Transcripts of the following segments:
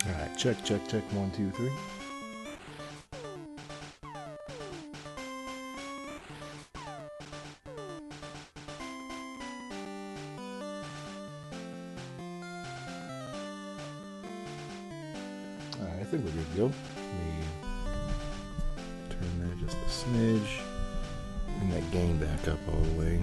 Alright, check, check, check. 1, 2, 3. Alright, I think we're good to go. Let me turn that just a smidge. Bring that gain back up all the way.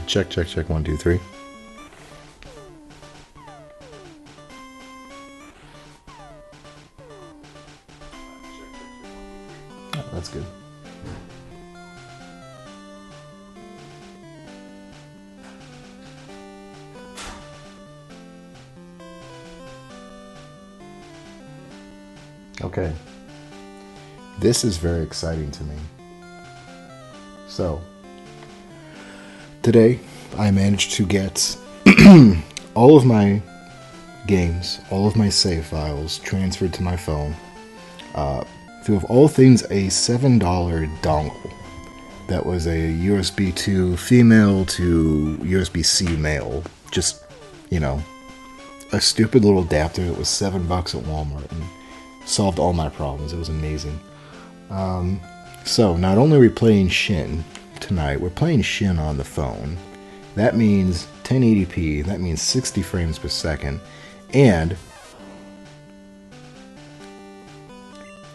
Check, check, check. 1, 2, 3. Oh, that's good. Okay. This is very exciting to me. So, today, I managed to get all of my games, all of my save files transferred to my phone through, of all things, a $7 dongle. That was a USB 2 female to USB-C male. Just, you know, a stupid little adapter that was $7 at Walmart and solved all my problems. It was amazing. So, not only are we playing Shin tonight, we're playing Shin on the phone. That means 1080p, that means 60 frames per second, and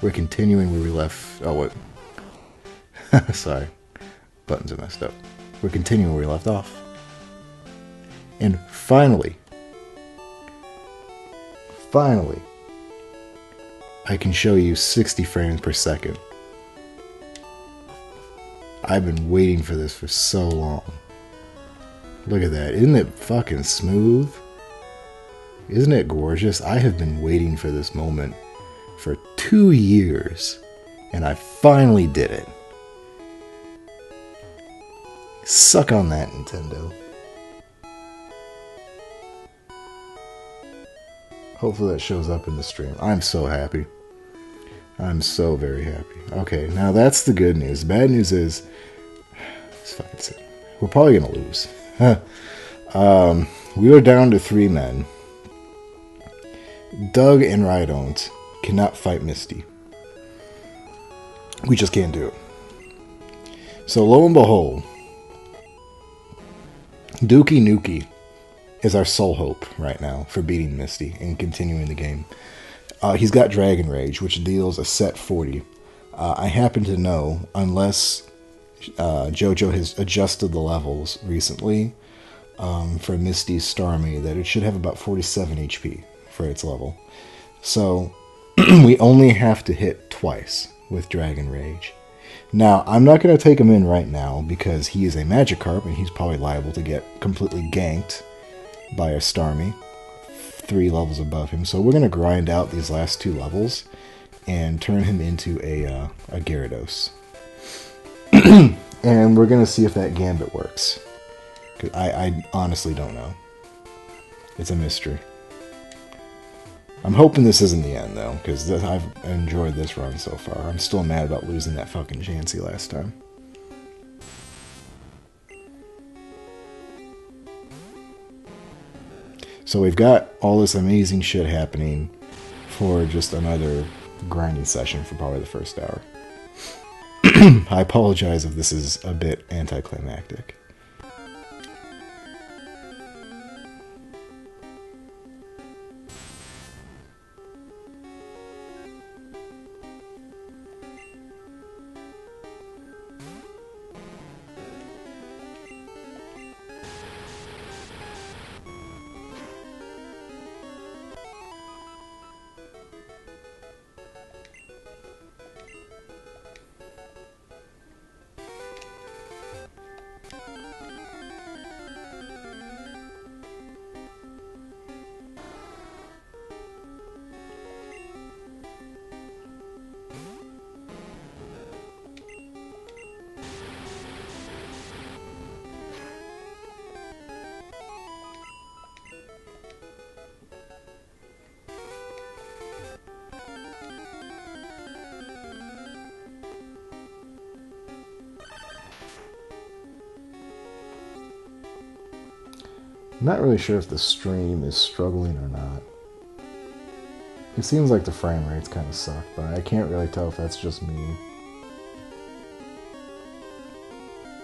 we're continuing where we left. Oh, what? Sorry, buttons are messed up. We're continuing where we left off. And finally, I can show you 60 frames per second. I've been waiting for this for so long. Look at that. Isn't it fucking smooth? Isn't it gorgeous? I have been waiting for this moment for 2 years, and I finally did it. Suck on that, Nintendo. Hopefully that shows up in the stream. I'm so happy. I'm so very happy. Okay, now that's the good news. The bad news is, it's fucking sick. We're probably gonna lose. We are down to 3 men. Doug and Rydont cannot fight Misty. We just can't do it. So lo and behold, Dookie Nukie is our sole hope right now for beating Misty and continuing the game. He's got Dragon Rage, which deals a set 40. I happen to know, unless JoJo has adjusted the levels recently for Misty's Starmie, that it should have about 47 HP for its level. So we only have to hit twice with Dragon Rage. Now, I'm not going to take him in right now because he is a Magikarp and he's probably liable to get completely ganked by a Starmie 3 levels above him. So we're going to grind out these last 2 levels and turn him into a Gyarados. And we're going to see if that Gambit works. 'Cause I honestly don't know. It's a mystery. I'm hoping this isn't the end, though, because I've enjoyed this run so far. I'm still mad about losing that fucking Chansey last time. So we've got all this amazing shit happening for just another grinding session for probably the first hour. I apologize if this is a bit anticlimactic. I'm not really sure if the stream is struggling or not. It seems like the frame rates kind of suck, but I can't really tell if that's just me.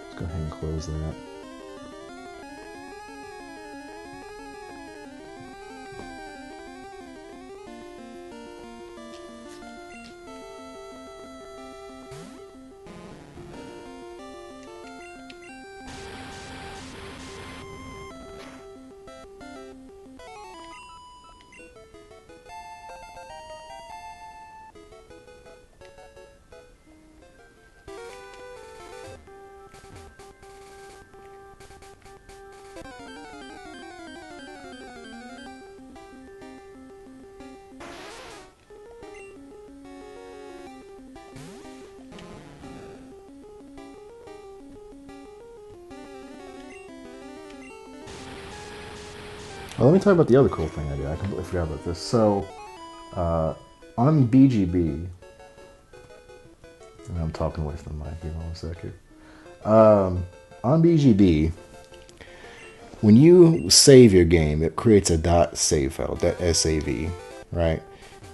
Let's go ahead and close that. Well, let me talk about the other cool thing I did. I completely forgot about this. So, on BGB, and I'm talking away from the mic, give me one sec here. On BGB, when you save your game, it creates a .save file, .sav, right?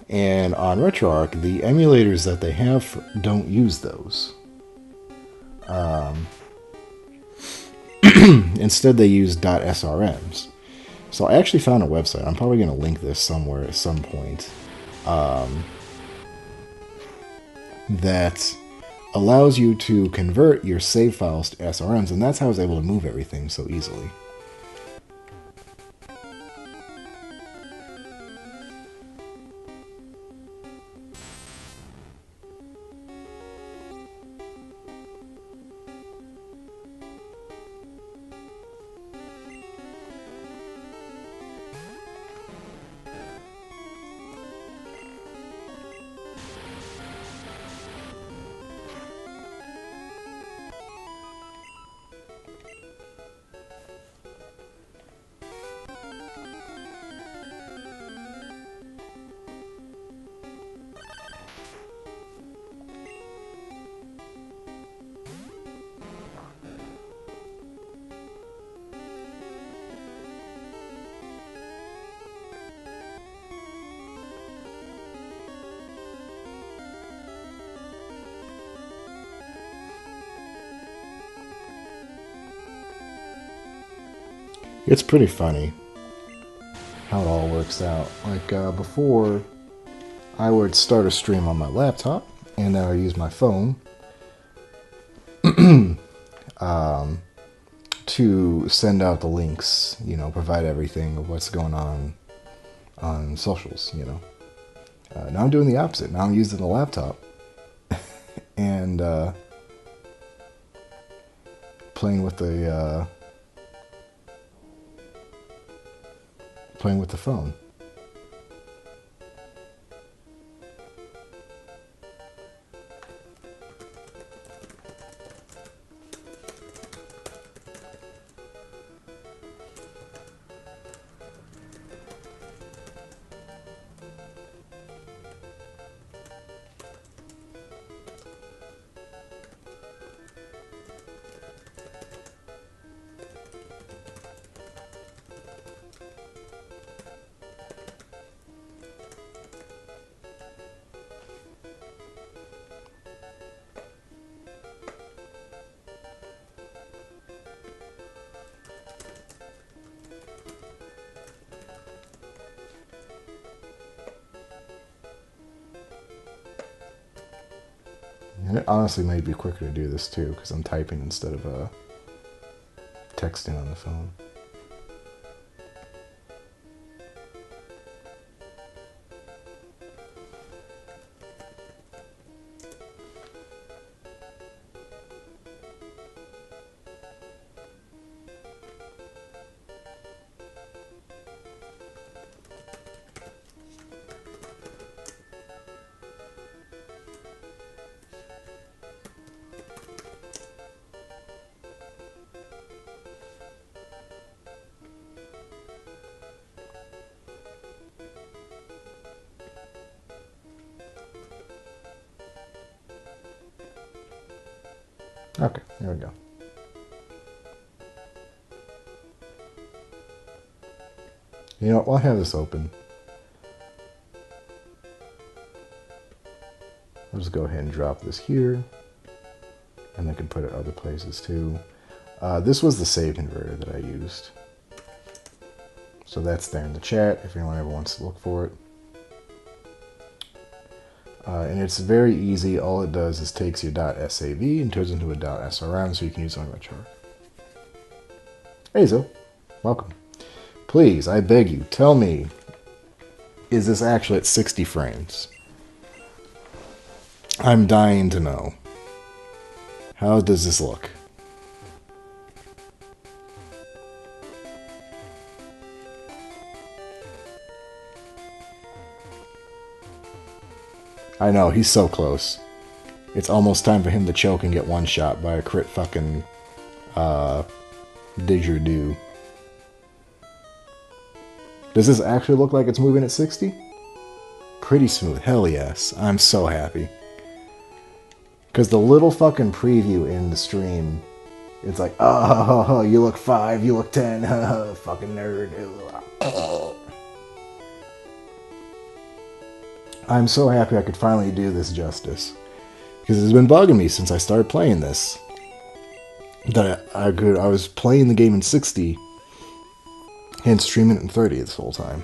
And on RetroArch, the emulators that they have don't use those. Instead, they use .srms. So I actually found a website. I'm probably going to link this somewhere at some point. That allows you to convert your save files to SRMs, and that's how I was able to move everything so easily. It's pretty funny how it all works out. Like before, I would start a stream on my laptop, and then I would use my phone to send out the links, you know, provide everything of what's going on socials, you know. Now I'm doing the opposite. Now I'm using the laptop and playing with the phone. And it honestly may be quicker to do this too, because I'm typing instead of texting on the phone. Okay, there we go. You know, I'll have this open. I'll just go ahead and drop this here. And I can put it other places too. This was the save converter that I used. So that's there in the chat if anyone ever wants to look for it. And it's very easy. All it does is takes your .sav and turns into a .srm so you can use it on RetroArch. Hey Zo, welcome. Please, I beg you, tell me, is this actually at 60 frames? I'm dying to know. How does this look? I know, he's so close. It's almost time for him to choke and get one shot by a crit fucking didgeridoo. Does this actually look like it's moving at 60? Pretty smooth, hell yes. I'm so happy. Because the little fucking preview in the stream, it's like, oh, you look 5, you look 10, fucking nerd. I'm so happy I could finally do this justice. Because it's been bugging me since I started playing this. That I was playing the game in 60 and streaming it in 30 this whole time.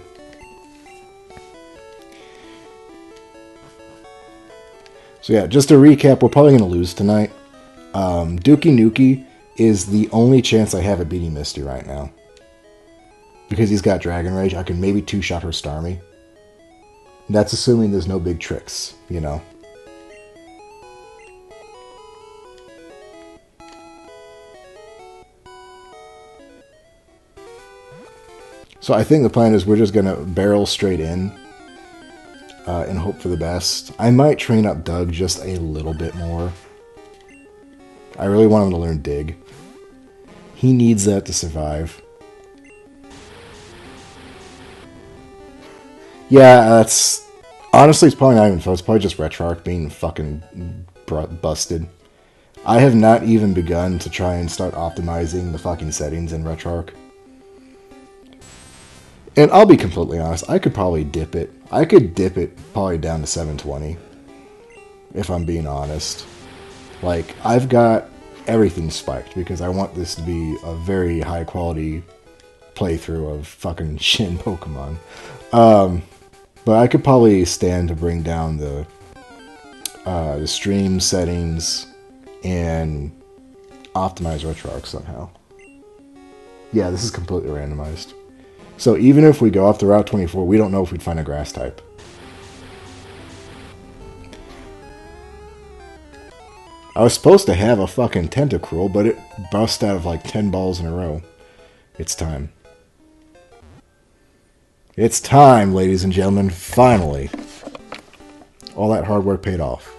So yeah, just to recap, we're probably going to lose tonight. Dookie Nukie is the only chance I have at beating Misty right now. Because he's got Dragon Rage, I can maybe two-shot her Starmie. That's assuming there's no big tricks, you know. So I think the plan is we're just going to barrel straight in. And hope for the best. I might train up Doug just a little bit more. I really want him to learn Dig. He needs that to survive. Yeah, that's... Honestly, it's probably not even fun. It's probably just RetroArch being fucking busted. I have not even begun to try and start optimizing the fucking settings in RetroArch. And I'll be completely honest, I could probably dip it. I could dip it probably down to 720. If I'm being honest. Like, I've got everything spiked because I want this to be a very high quality playthrough of fucking Shin Pokemon. But I could probably stand to bring down the stream settings and optimize RetroArch somehow. Yeah, this is completely randomized. So even if we go off the Route 24, we don't know if we'd find a grass type. I was supposed to have a fucking Tentacruel, but it bust out of like 10 balls in a row. It's time. It's time, ladies and gentlemen, finally. All that hard work paid off.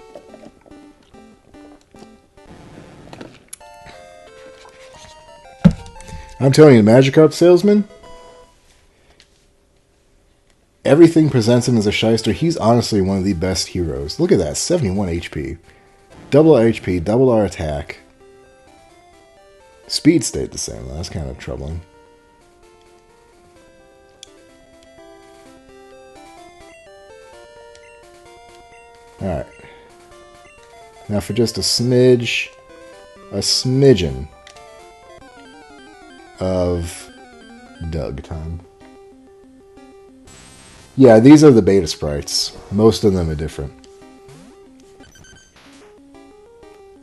I'm telling you, the Magikarp salesman... Everything presents him as a shyster. He's honestly one of the best heroes. Look at that, 71 HP. Double HP, double our attack. Speed stayed the same, though. That's kind of troubling. Alright. Now for just a smidgen of Doug time. Yeah, these are the beta sprites. Most of them are different.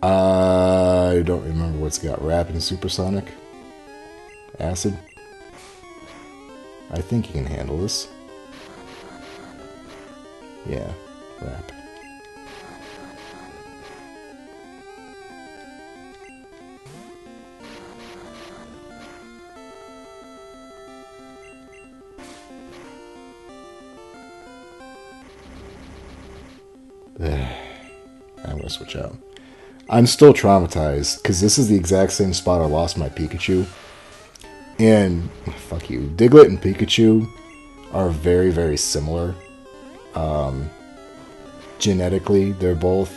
I don't remember what's got. Rapid and Supersonic. Acid. I think he can handle this. Yeah, Rapid. I'm going to switch out. I'm still traumatized, because this is the exact same spot I lost my Pikachu. And, fuck you, Diglett and Pikachu are very, very similar. Genetically, they're both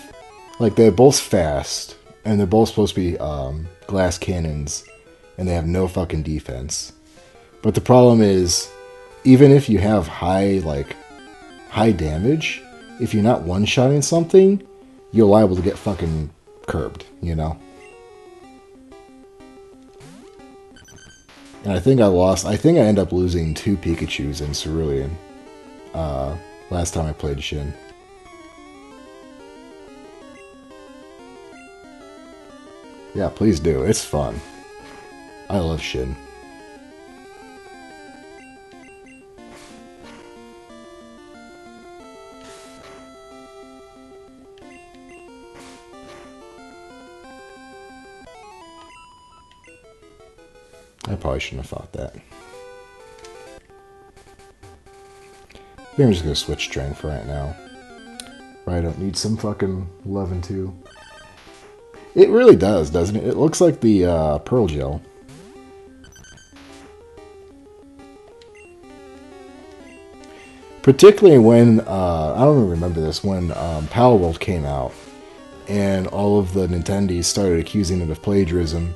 fast, and they're both supposed to be glass cannons, and they have no fucking defense. But the problem is, even if you have high damage, if you're not one-shotting something, you're liable to get fucking curbed, you know? And I think I ended up losing 2 Pikachus in Cerulean last time I played Shin. Yeah, please do. It's fun. I love Shin. I probably shouldn't have thought that. I think I'm just going to switch strength for right now. Right, I don't need some fucking 11-2. It really does, doesn't it? It looks like the Pearl Gel. Particularly when, I don't even remember this, when Power World came out and all of the Nintendos started accusing it of plagiarism.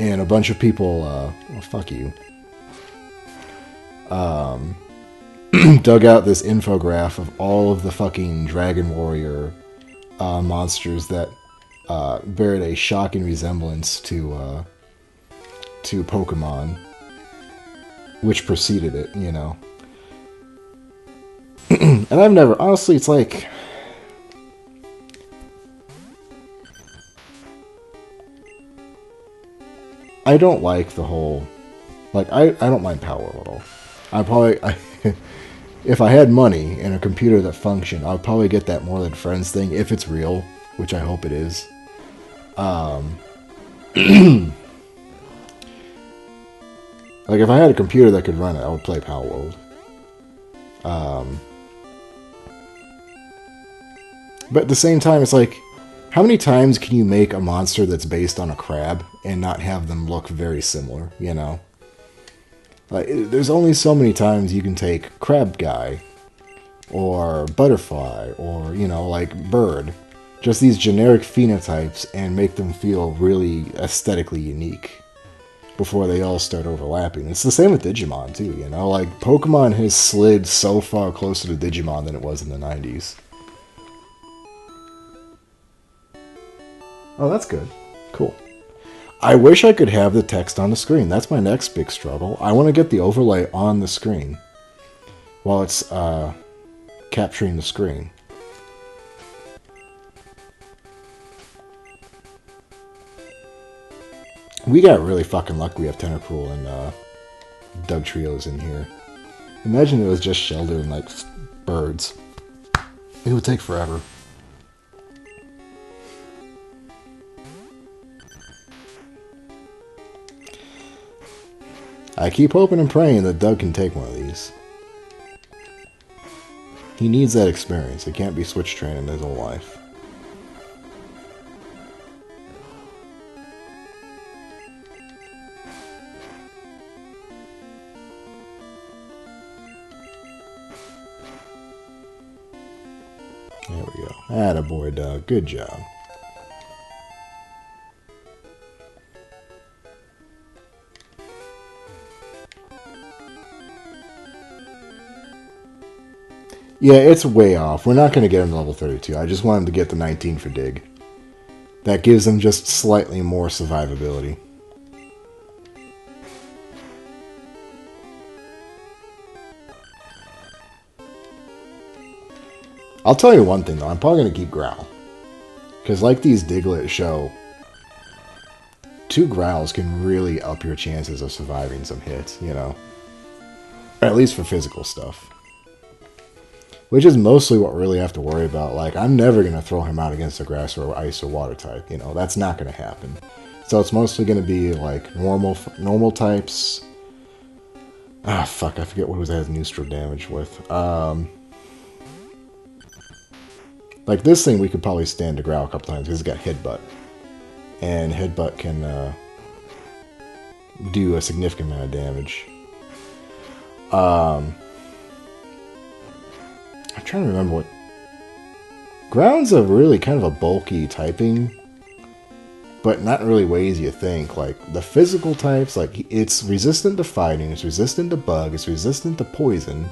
And a bunch of people, well, fuck you, dug out this infograph of all of the fucking Dragon Warrior monsters that bear a shocking resemblance to Pokemon, which preceded it, you know. And I've never, honestly, it's like, I don't like the whole, like, I don't mind Power at all. If I had money and a computer that functioned, I'd probably get that More Than Friends thing, if it's real, which I hope it is. Like, if I had a computer that could run it, I would play Power World. But at the same time, it's like, how many times can you make a monster that's based on a crab and not have them look very similar, you know? Like, there's only so many times you can take Crab Guy, or Butterfly, or, you know, like Bird. Just these generic phenotypes and make them feel really aesthetically unique before they all start overlapping. It's the same with Digimon, too, you know? Like, Pokemon has slid so far closer to Digimon than it was in the 90s. Oh, that's good. Cool. I wish I could have the text on the screen. That's my next big struggle. I want to get the overlay on the screen while it's capturing the screen. We got really fucking lucky we have Tentacruel and Doug Trios in here. Imagine it was just Shelter and, like, birds. It would take forever. I keep hoping and praying that Doug can take one of these. He needs that experience. It can't be switch training his whole life. There we go. Attaboy, Doug. Good job. Yeah, it's way off. We're not going to get him to level 32. I just want him to get the 19 for Dig. That gives him just slightly more survivability. I'll tell you one thing, though. I'm probably going to keep Growl. Because like these Diglett show, 2 Growls can really up your chances of surviving some hits, you know? At least for physical stuff. Which is mostly what we really have to worry about. Like, I'm never going to throw him out against a grass or ice or water type. You know, that's not going to happen. So it's mostly going to be, like, normal types. Ah, fuck, I forget what was that neutral damage with. Like, this thing we could probably stand to Growl a couple times because it's got Headbutt. And Headbutt can do a significant amount of damage. I'm trying to remember what... Ground's a really kind of a bulky typing. but not really ways you think. Like, the physical types, like, it's resistant to fighting, it's resistant to bug, it's resistant to poison.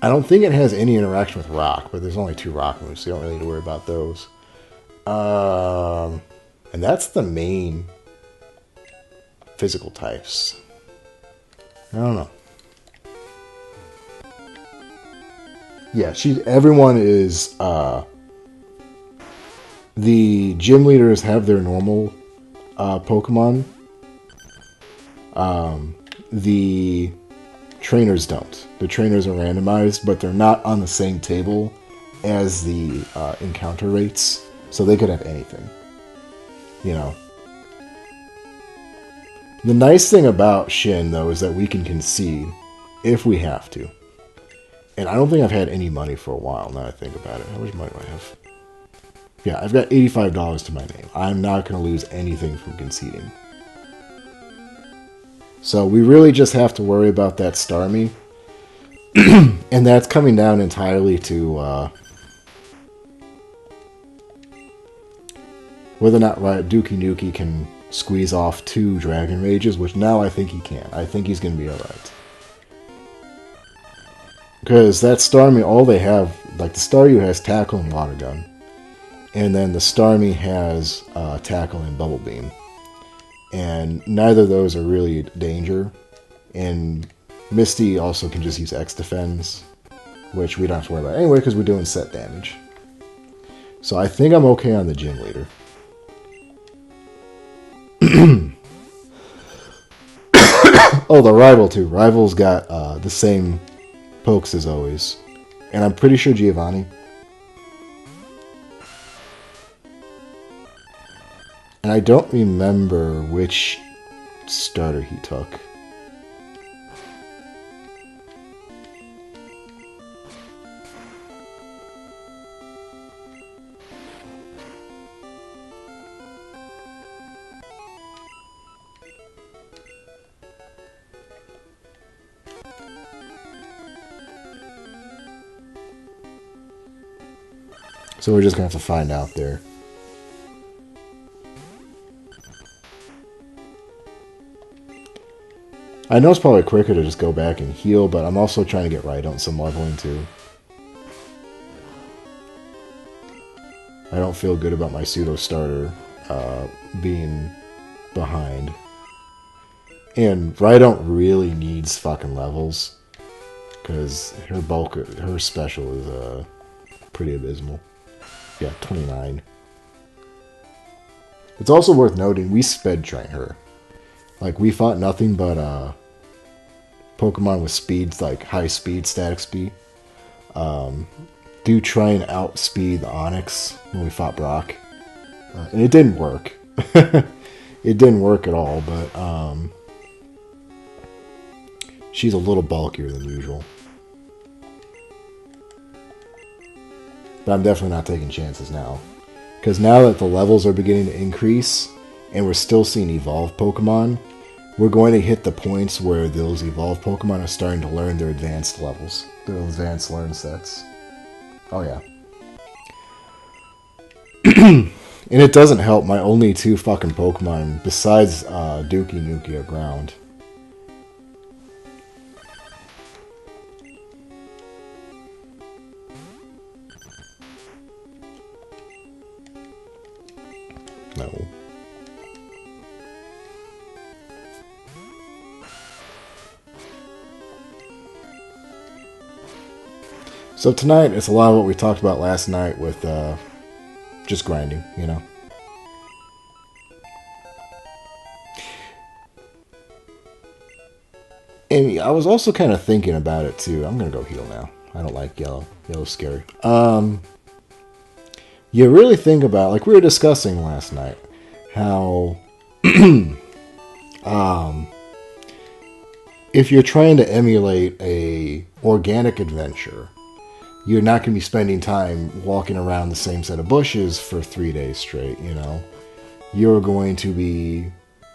I don't think it has any interaction with rock, but there's only 2 rock moves, so you don't really need to worry about those. And that's the main physical types. I don't know. Yeah, everyone is, the gym leaders have their normal, Pokemon. The trainers don't. The trainers are randomized, but they're not on the same table as the, encounter rates. So they could have anything. You know. The nice thing about Shin, though, is that we can concede if we have to. And I don't think I've had any money for a while, now I think about it. How much money do I have? Yeah, I've got $85 to my name. I'm not going to lose anything from conceding. So we really just have to worry about that Starmie. And that's coming down entirely to whether or not Dookie Nukie can squeeze off 2 Dragon Rages, which now I think he can. I think he's going to be alright. Because that Starmie, all they have, like the Staryu has Tackle and Water Gun. And then the Starmie has Tackle and Bubble Beam. And neither of those are really danger. And Misty also can just use X Defense, which we don't have to worry about anyway because we're doing set damage. So I think I'm okay on the Gym Leader. Oh, the Rival too. Rival's got the same pokes as always. And I'm pretty sure Giovanni. And I don't remember which starter he took. So we're just going to have to find out there. I know it's probably quicker to just go back and heal, but I'm also trying to get right on some leveling too. I don't feel good about my pseudo starter being behind. And Rhydon really needs fucking levels. Because her special is pretty abysmal. Yeah, 29. It's also worth noting, we sped train her. Like, we fought nothing but Pokemon with speeds, like high speed, static speed. Do try and outspeed the Onix when we fought Brock. And it didn't work. It didn't work at all, but she's a little bulkier than usual. But I'm definitely not taking chances now. Because now that the levels are beginning to increase, and we're still seeing evolved Pokemon, we're going to hit the points where those evolved Pokemon are starting to learn their advanced levels. Their advanced learn sets. Oh yeah. And it doesn't help, my only 2 fucking Pokemon, besides Dookie Nukie, are ground. No. So tonight, it's a lot of what we talked about last night with just grinding, you know. And I was also kind of thinking about it too. I'm going to go heal now. I don't like yellow. Yellow's scary. You really think about, like we were discussing last night, how if you're trying to emulate a organic adventure, you're not going to be spending time walking around the same set of bushes for 3 days straight, you know. You're going to be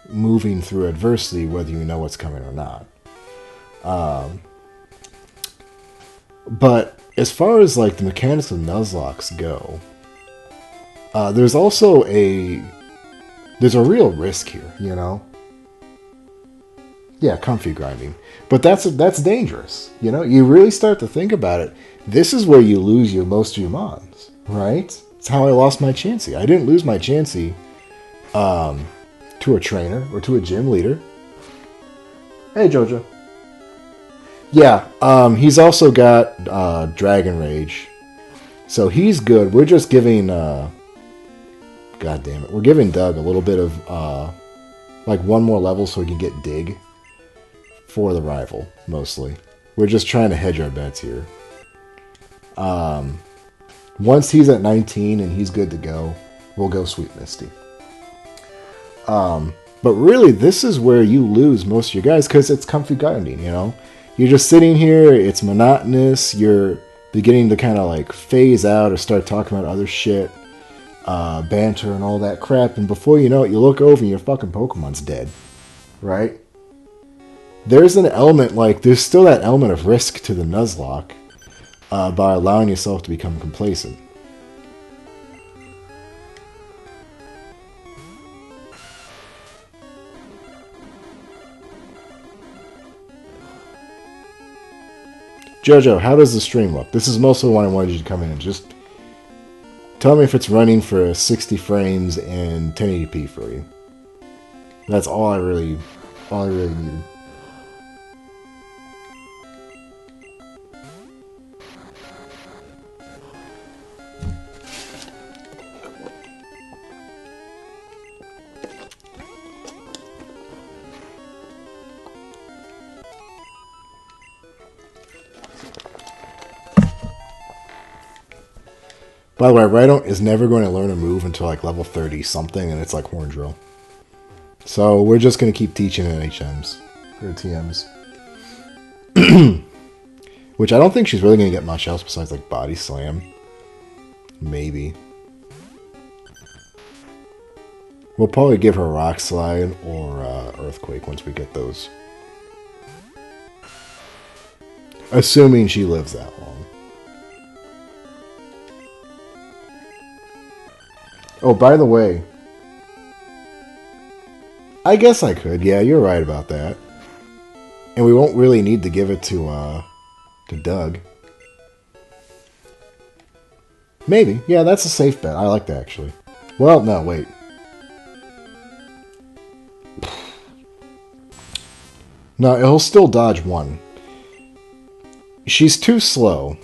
moving through adversity whether you know what's coming or not. But as far as like the mechanics of Nuzlocke go, there's also a There's a real risk here, you know? Yeah, comfy grinding. But that's dangerous, you know? You really start to think about it. This is where you lose most of your mons, right? It's how I lost my Chansey. I didn't lose my Chansey to a trainer or to a gym leader. Hey, Jojo. Yeah, he's also got Dragon Rage. So he's good. We're just giving... God damn it. We're giving Doug a little bit of... like one more level so he can get Dig. For the rival, mostly. We're just trying to hedge our bets here. Once he's at 19 and he's good to go, we'll go Sweet Misty. But really, this is where you lose most of your guys because it's comfy grinding, you know? You're just sitting here, it's monotonous, you're beginning to kind of like phase out or start talking about other shit, banter and all that crap, and before you know it, you look over and your fucking Pokemon's dead, right? There's an element, like, there's still that element of risk to the Nuzlocke by allowing yourself to become complacent. Jojo, how does the stream look? This is mostly why I wanted you to come in and just tell me if it's running for 60 frames and 1080p for you. That's all I really needed. By the way, Rhino is never going to learn a move until like level 30 something, and it's like Horn Drill. So we're just going to keep teaching it HMs or TMs. Which I don't think she's really going to get much else besides like Body Slam. Maybe. We'll probably give her Rock Slide or Earthquake once we get those. Assuming she lives that long. Oh, by the way, I guess I could. Yeah, you're right about that. And we won't really need to give it to Doug. Maybe. Yeah, that's a safe bet. I like that, actually. Well, no, wait. No, he'll still dodge one. She's too slow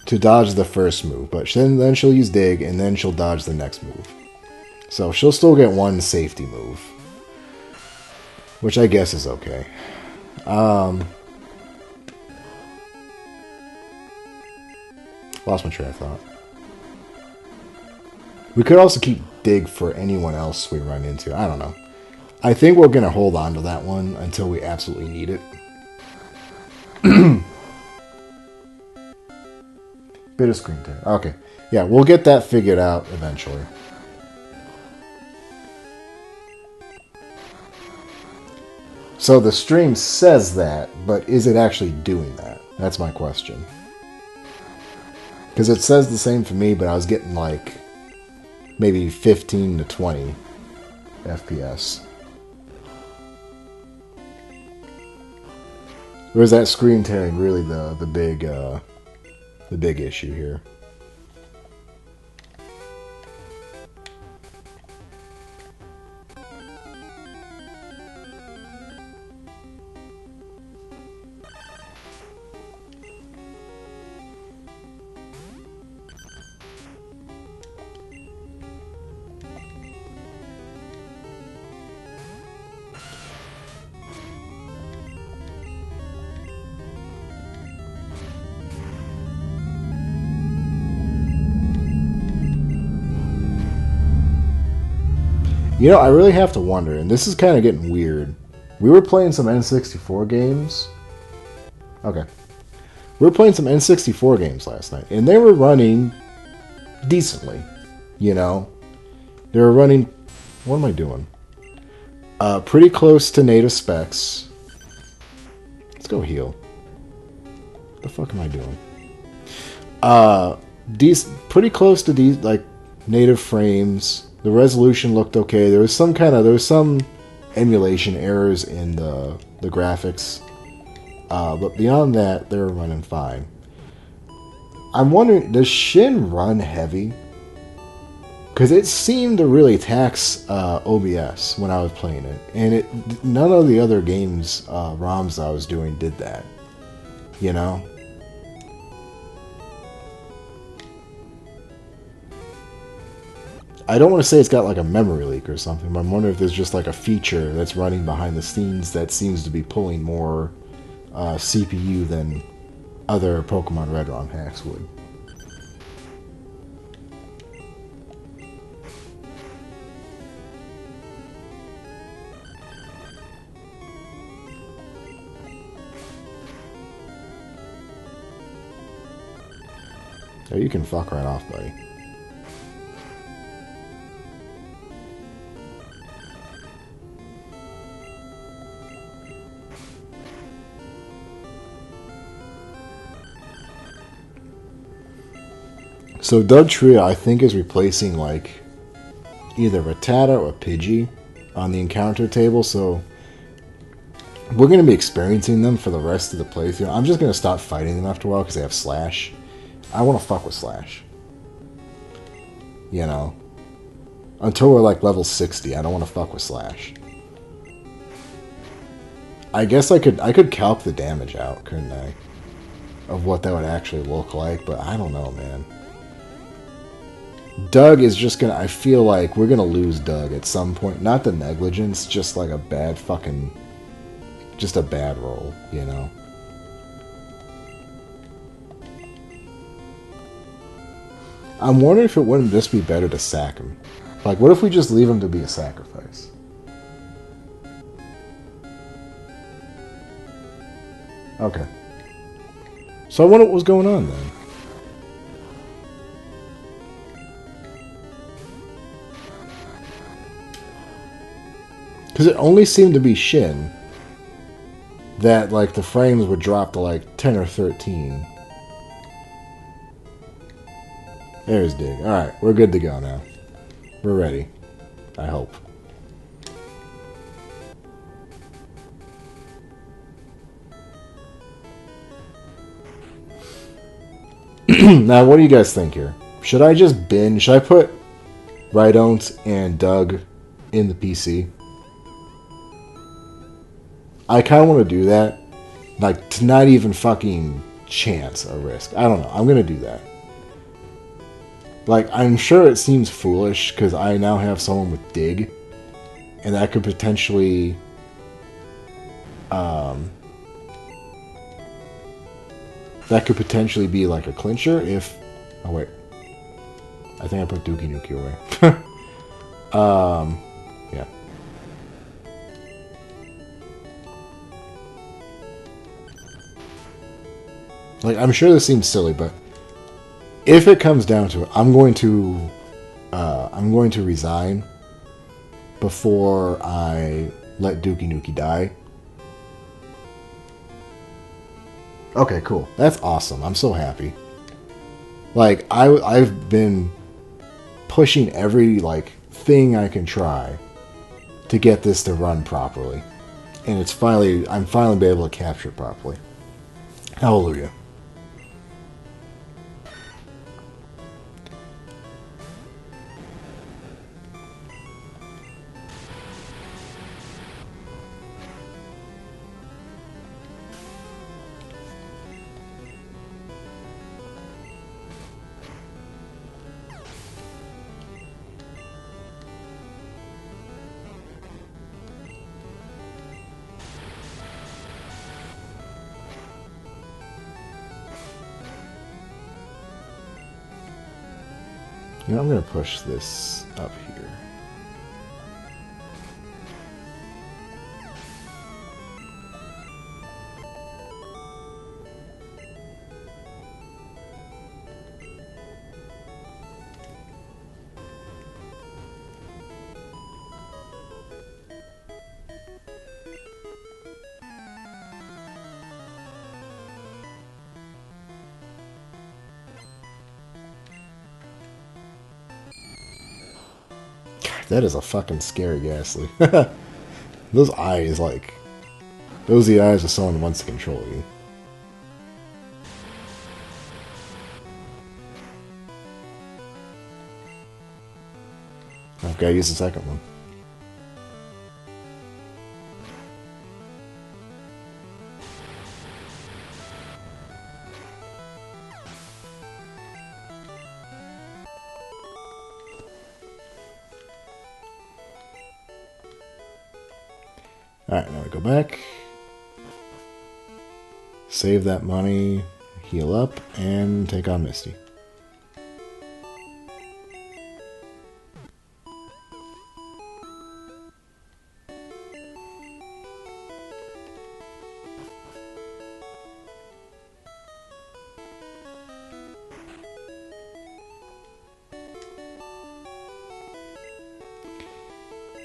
to dodge the first move, but then she'll use Dig, and then she'll dodge the next move. So she'll still get one safety move, which I guess is okay. Lost my train of thought. We could also keep Dig for anyone else we run into. I don't know. I think we're going to hold on to that one until we absolutely need it. Bit of screen time. Okay. Yeah, we'll get that figured out eventually. So the stream says that, but is it actually doing that? That's my question. Because it says the same for me, but I was getting like maybe 15 to 20 FPS. Or is that screen tearing really the big issue here? You know, I really have to wonder, and this is kind of getting weird. We were playing some N64 games. Okay. We were playing some N64 games last night, and they were running decently. You know? They were running... What am I doing? Pretty close to native specs. Let's go heal. What the fuck am I doing? Pretty close to these, like, native frames. The resolution looked okay. There was some emulation errors in the graphics, but beyond that, they were running fine. I'm wondering, does Shin run heavy? Because it seemed to really tax OBS when I was playing it, and none of the other games ROMs I was doing did that. You know. I don't want to say it's got like a memory leak or something, but I'm wondering if there's just like a feature that's running behind the scenes that seems to be pulling more CPU than other Pokemon Red ROM hacks would. Oh, you can fuck right off, buddy. So Dugtrio, I think, is replacing like either Rattata or Pidgey on the encounter table, so we're going to be experiencing them for the rest of the playthrough. I'm just going to stop fighting them after a while because they have Slash. I want to fuck with Slash. You know? Until we're like level 60, I don't want to fuck with Slash. I guess I could calc the damage out, couldn't I? Of what that would actually look like, but I don't know, man. Doug is just gonna... I feel like we're gonna lose Doug at some point. Not the negligence, just like a bad fucking... Just a bad roll, you know? I'm wondering if it wouldn't just be better to sack him. Like, what if we just leave him to be a sacrifice? Okay. So I wonder what was going on then. Because it only seemed to be Shin that, like, the frames would drop to, like, 10 or 13. There's Dig. Alright, we're good to go now. We're ready. I hope. Now, what do you guys think here? Should I just bin? Should I put Rhydont and Doug in the PC? I kind of want to do that. Like, to not even fucking chance a risk. I don't know. I'm going to do that. Like, I'm sure it seems foolish because I now have someone with Dig. And that could potentially... that could potentially be like a clincher if... Oh, wait. I think I put Dookie Nuki away. Yeah. Like, I'm sure this seems silly, but if it comes down to it, I'm going to resign before I let Dookie Nuki die. Okay, cool. That's awesome. I'm so happy. Like, I've been pushing every, like, thing I can try to get this to run properly. And I'm finally be able to capture it properly. Hallelujah. You know, I'm going to push this up here. That is a fucking scary ghastly. Those eyes, like... Those are the eyes of someone who wants to control you. I've got to use the second one. Alright, now we go back. Save that money, heal up, and take on Misty.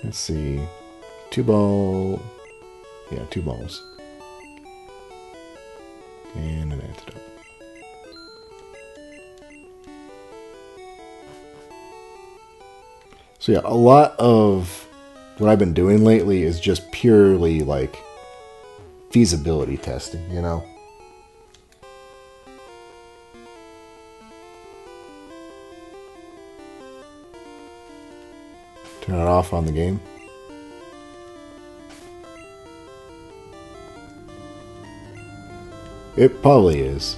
Let's see. 2 ball. Yeah, 2 balls. And an antidote. So yeah, a lot of what I've been doing lately is just purely like feasibility testing, you know? Turn it off on the game. It probably is.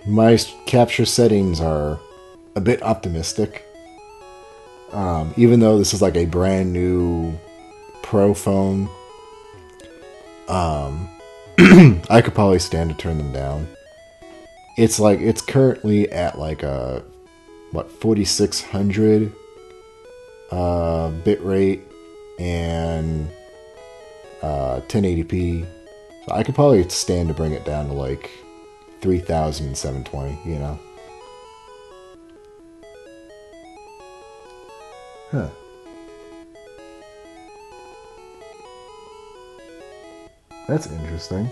My capture settings are a bit optimistic. Even though this is like a brand new Pro phone, I could probably stand to turn them down. It's like, it's currently at like a, what, 4600 bit rate and 1080p. So I could probably stand to bring it down to like 3720, you know? Huh. That's interesting.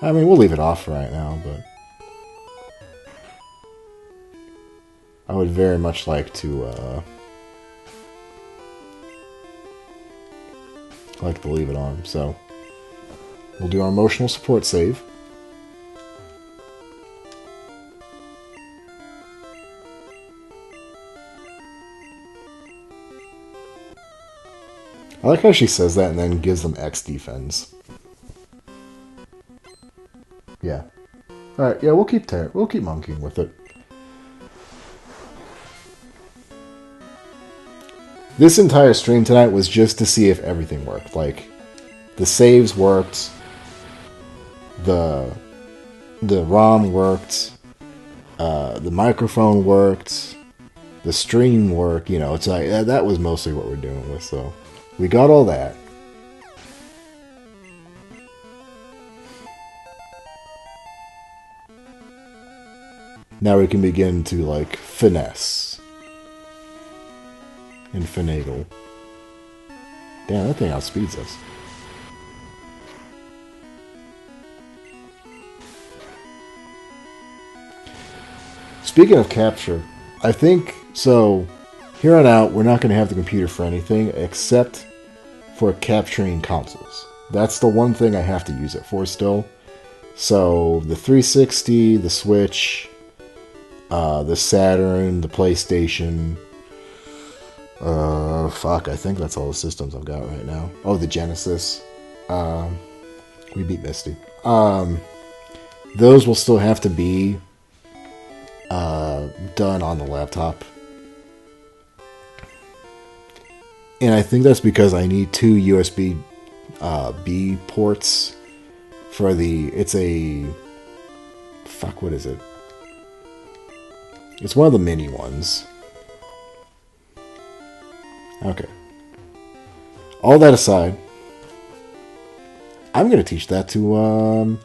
I mean, we'll leave it off right now, but I would very much like to leave it on. So we'll do our emotional support save. I like how she says that and then gives them X defense. Yeah. Alright, yeah, we'll keep monkeying with it. This entire stream tonight was just to see if everything worked. Like, the saves worked, the ROM worked, the microphone worked, the stream worked, you know, it's like, that was mostly what we're doing with, so... We got all that. Now we can begin to, like, finesse. And finagle. Damn, that thing outspeeds us. Speaking of capture, I think, so... Here on out, we're not going to have the computer for anything except for capturing consoles. That's the one thing I have to use it for still. So, the 360, the Switch, the Saturn, the PlayStation. Fuck, I think that's all the systems I've got right now. Oh, the Genesis. We beat Misty. Those will still have to be done on the laptop. And I think that's because I need 2 USB B ports for the... It's a... Fuck, what is it? It's one of the mini ones. Okay. All that aside, I'm going to teach that to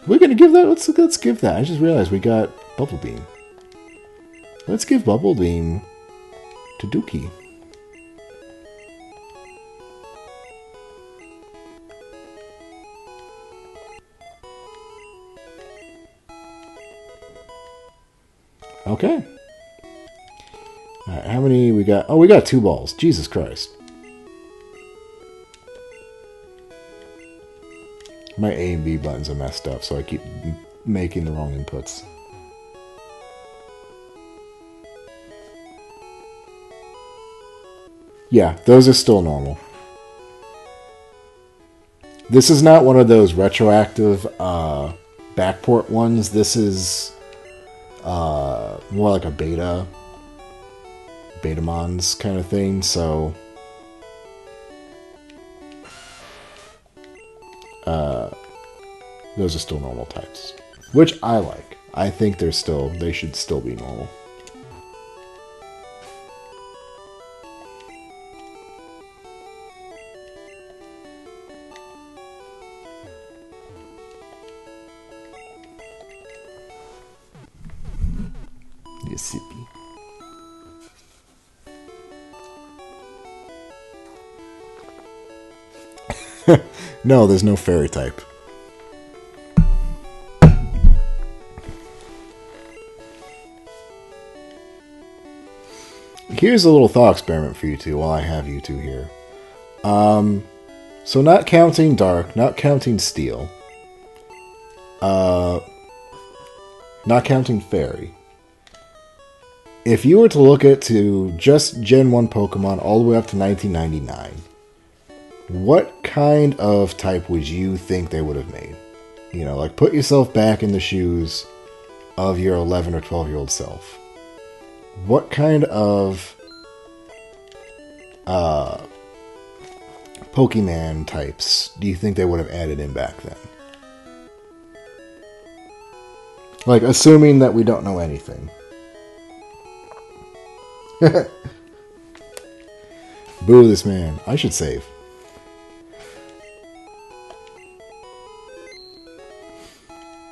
We're gonna give that. Let's give that. I just realized we got Bubble Beam. Let's give Bubble Beam to Dookie. Okay. Alright, how many we got? Oh, we got 2 balls. Jesus Christ. My A and B buttons are messed up, so I keep making the wrong inputs. Yeah, those are still normal. This is not one of those retroactive backport ones. This is more like a Betamons kind of thing, so those are still normal types, which I like. I think they should still be normal. Mississippi. No, there's no fairy type. Here's a little thought experiment for you two while I have you two here. So not counting dark, not counting steel, not counting fairy. If you were to look at just Gen 1 Pokemon all the way up to 1999, what kind of type would you think they would have made? You know, like put yourself back in the shoes of your 11 or 12-year-old self. What kind of Pokemon types do you think they would have added in back then? Like, assuming that we don't know anything. Boo this man. I should save.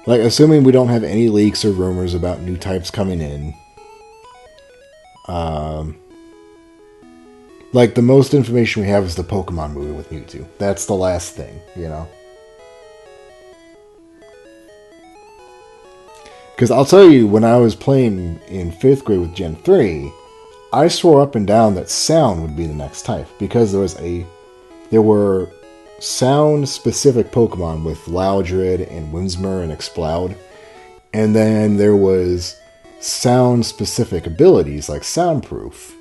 Like, assuming we don't have any leaks or rumors about new types coming in. Like, the most information we have is the Pokemon movie with Mewtwo. That's the last thing, you know? Because I'll tell you, when I was playing in 5th grade with Gen 3, I swore up and down that sound would be the next type. Because there were sound-specific Pokemon with Loudred and Whimsicott and Exploud. And then there was sound-specific abilities, like Soundproof,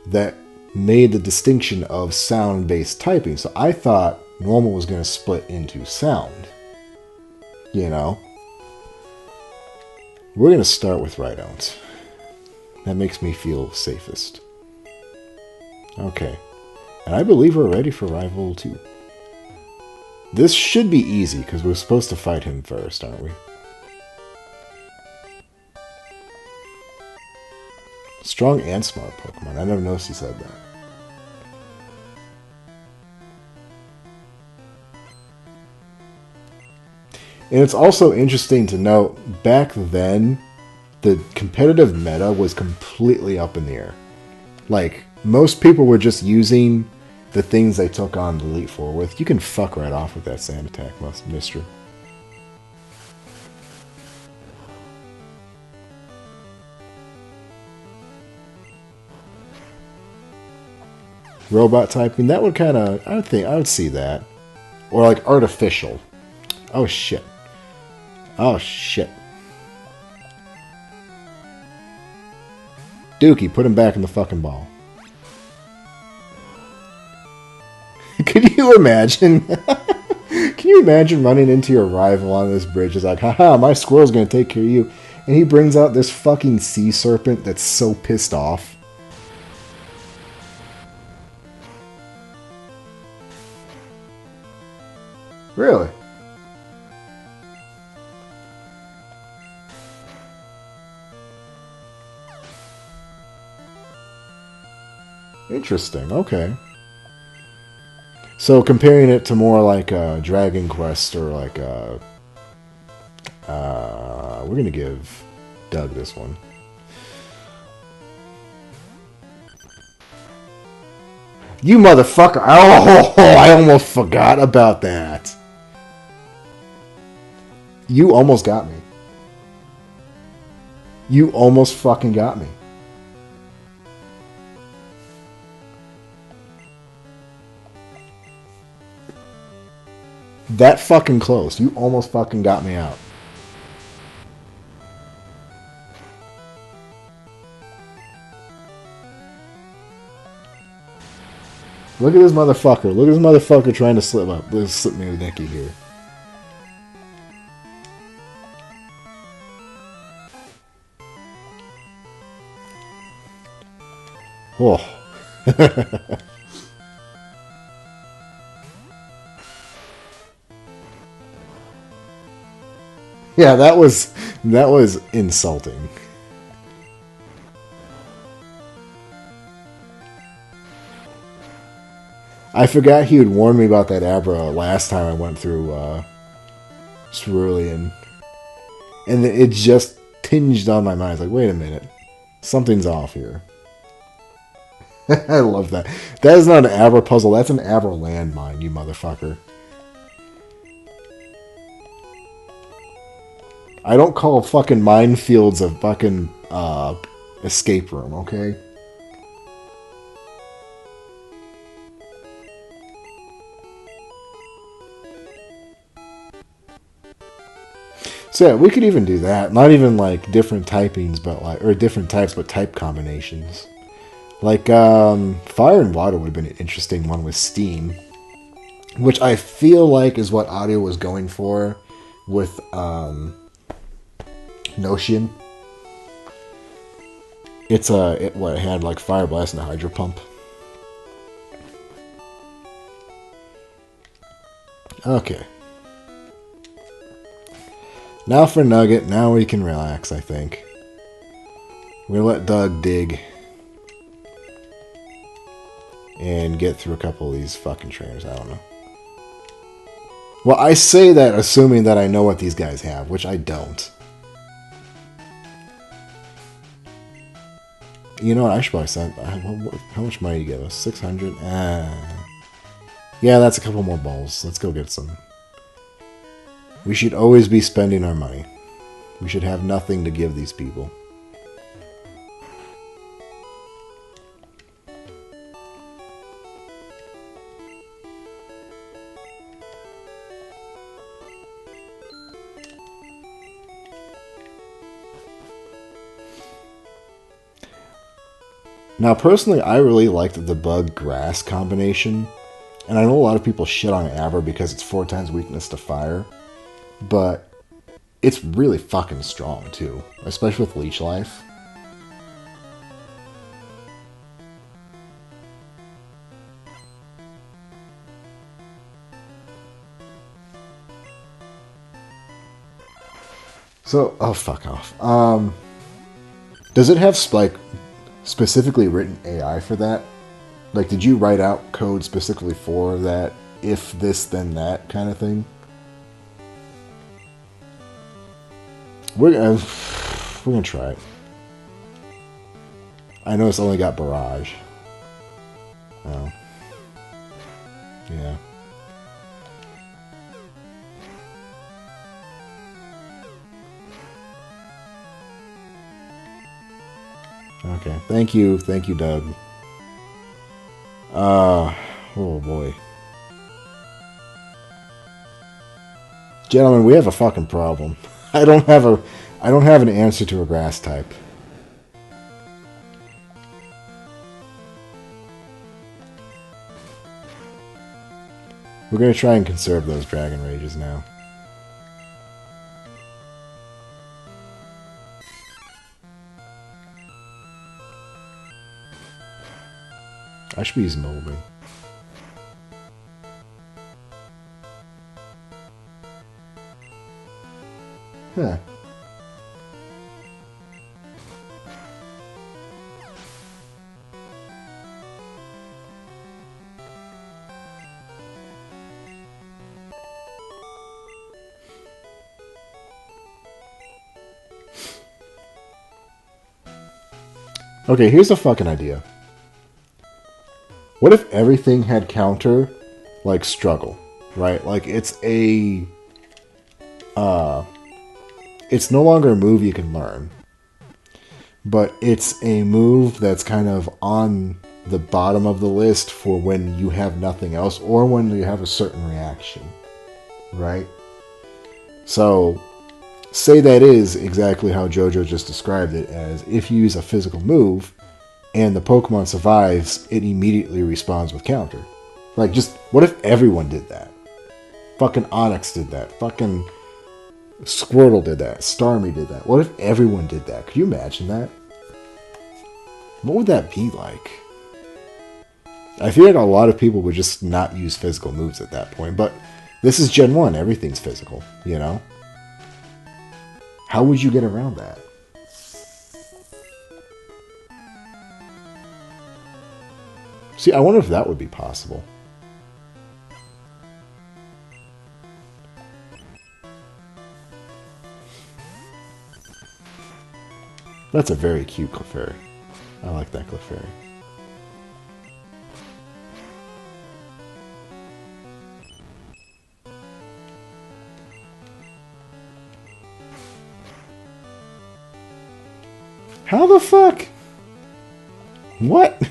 that made the distinction of sound-based typing. So I thought normal was going to split into sound. You know? We're going to start with Rhydons. That makes me feel safest. Okay. And I believe we're ready for Rival 2. This should be easy, because we're supposed to fight him first, aren't we? Strong and smart Pokemon. I never noticed he said that. And it's also interesting to note, back then, the competitive meta was completely up in the air. Like, most people were just using the things they took on the Elite Four with. You can fuck right off with that Sand Attack, mister. Robot typing, that would kind of, I would see that. Or like artificial. Oh shit. Oh shit. Dookie, put him back in the fucking ball. Could you imagine? Can you imagine running into your rival on this bridge? It's like, haha, my squirrel's gonna take care of you. And he brings out this fucking sea serpent that's so pissed off. Really? Interesting, okay. So comparing it to more like a Dragon Quest or like a We're gonna give Doug this one. You motherfucker! Oh, I almost forgot about that. You almost got me. You almost fucking got me. That fucking close. You almost fucking got me out. Look at this motherfucker. Look at this motherfucker trying to slip up. Let's slip me with Nicky here. Oh. Yeah, that was insulting. I forgot he had warned me about that Abra last time I went through Cerulean. And it just tinged on my mind. I was like, wait a minute. Something's off here. I love that. That is not an Abra puzzle. That's an Abra landmine, you motherfucker. I don't call fucking minefields a fucking escape room, okay? So yeah, we could even do that. Not even like different typings, but like, or different types, but type combinations. Like fire and water would have been an interesting one with steam, which I feel like is what Audio was going for with Notion. It's it had like fire blast and a hydro pump. Okay. Now for Nugget. Now we can relax, I think. We're going to let Doug dig. And get through a couple of these fucking trainers. I don't know. Well, I say that assuming that I know what these guys have, which I don't. You know what? I should probably send... How much money do you give us? 600? Yeah, that's a couple more balls. Let's go get some. We should always be spending our money. We should have nothing to give these people. Now, personally, I really liked the bug-grass combination. And I know a lot of people shit on Abra because it's 4 times weakness to fire. But it's really fucking strong, too. Especially with Leech Life. So, oh, fuck off. Does it have, like, specifically written AI for that? Like, did you write out code specifically for that, if this, then that kind of thing? We're gonna try it. I know it's only got Barrage. Oh. Yeah. Okay. Thank you, Doug. Oh boy. Gentlemen, we have a fucking problem. I don't have an answer to a grass type. We're gonna try and conserve those Dragon Rages now. I should be using Molding. Huh. Okay, here's a fucking idea. What if everything had counter, like, struggle, right? Like, it's a... It's no longer a move you can learn, but it's a move that's kind of on the bottom of the list for when you have nothing else or when you have a certain reaction, right? So, say that is exactly how JoJo just described it, as if you use a physical move and the Pokemon survives, it immediately responds with counter. Like, just, what if everyone did that? Fucking Onyx did that. Fucking Squirtle did that. Starmie did that. What if everyone did that? Could you imagine that? What would that be like? I feel like a lot of people would just not use physical moves at that point, but this is Gen 1. Everything's physical, you know? How would you get around that? See, I wonder if that would be possible. That's a very cute Clefairy. I like that Clefairy. How the fuck? What?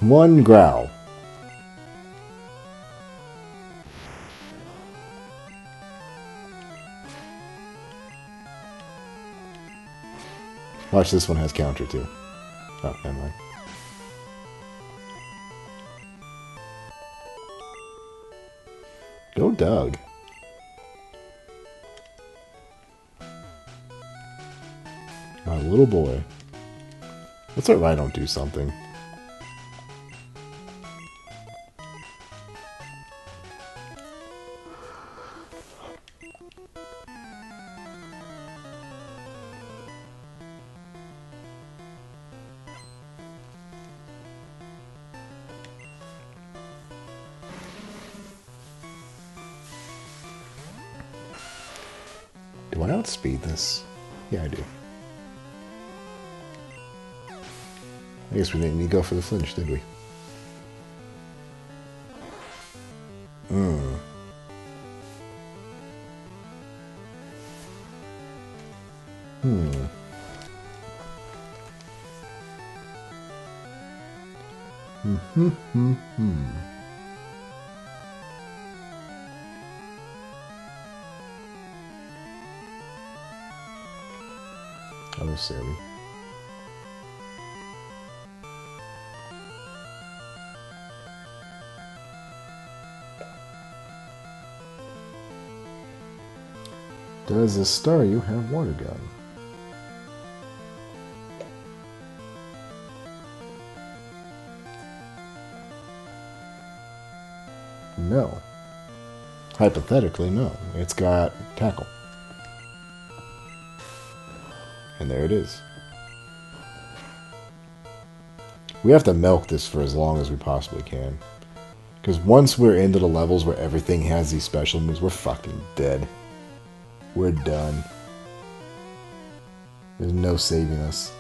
One growl. Watch, this one has counter too. Oh, never mind. Go Doug. My little boy. Let's hope I don't do something. Do I outspeed this? Yeah, I do. I guess we didn't need to go for the flinch, did we? Hmm. Hmm. That was silly. Does this Staryu have Water Gun? No. Hypothetically, no. It's got Tackle. And there it is. We have to milk this for as long as we possibly can. Because once we're into the levels where everything has these special moves, we're fucking dead. We're done. There's no saving us.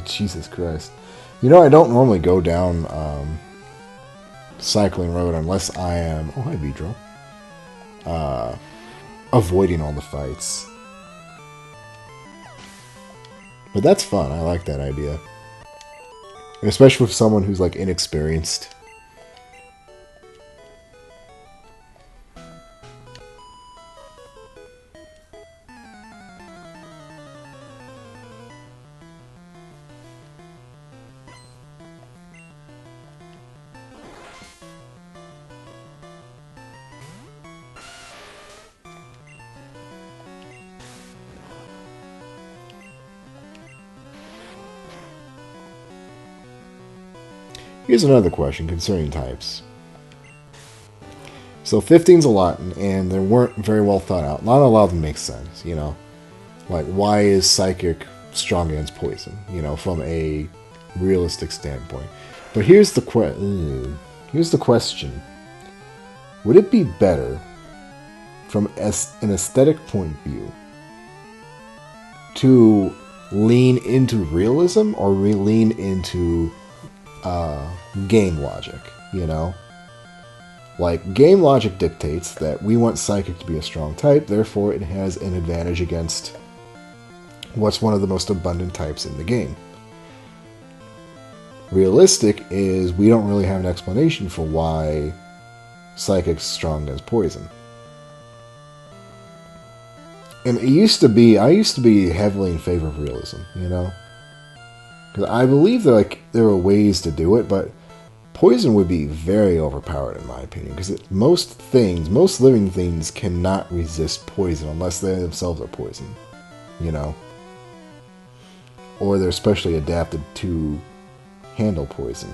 Jesus Christ. You know, I don't normally go down Cycling Road unless I am... Oh, hi, Vidro. Avoiding all the fights. But that's fun. I like that idea. Especially with someone who's, like, inexperienced. Here's another question concerning types. So 15's a lot, and they weren't very well thought out. Not a lot of them make sense, you know? Like, why is Psychic strong against poison, you know, from a realistic standpoint? But here's the question. Would it be better, from an aesthetic point of view, to lean into realism or lean into game logic, you know? Like, game logic dictates that we want Psychic to be a strong type, therefore it has an advantage against what's one of the most abundant types in the game. Realistic is we don't really have an explanation for why Psychic's strong against poison. And I used to be heavily in favor of realism, you know? Because I believe there are ways to do it, but poison would be very overpowered in my opinion, because most living things cannot resist poison unless they themselves are poison, you know? Or they're specially adapted to handle poison.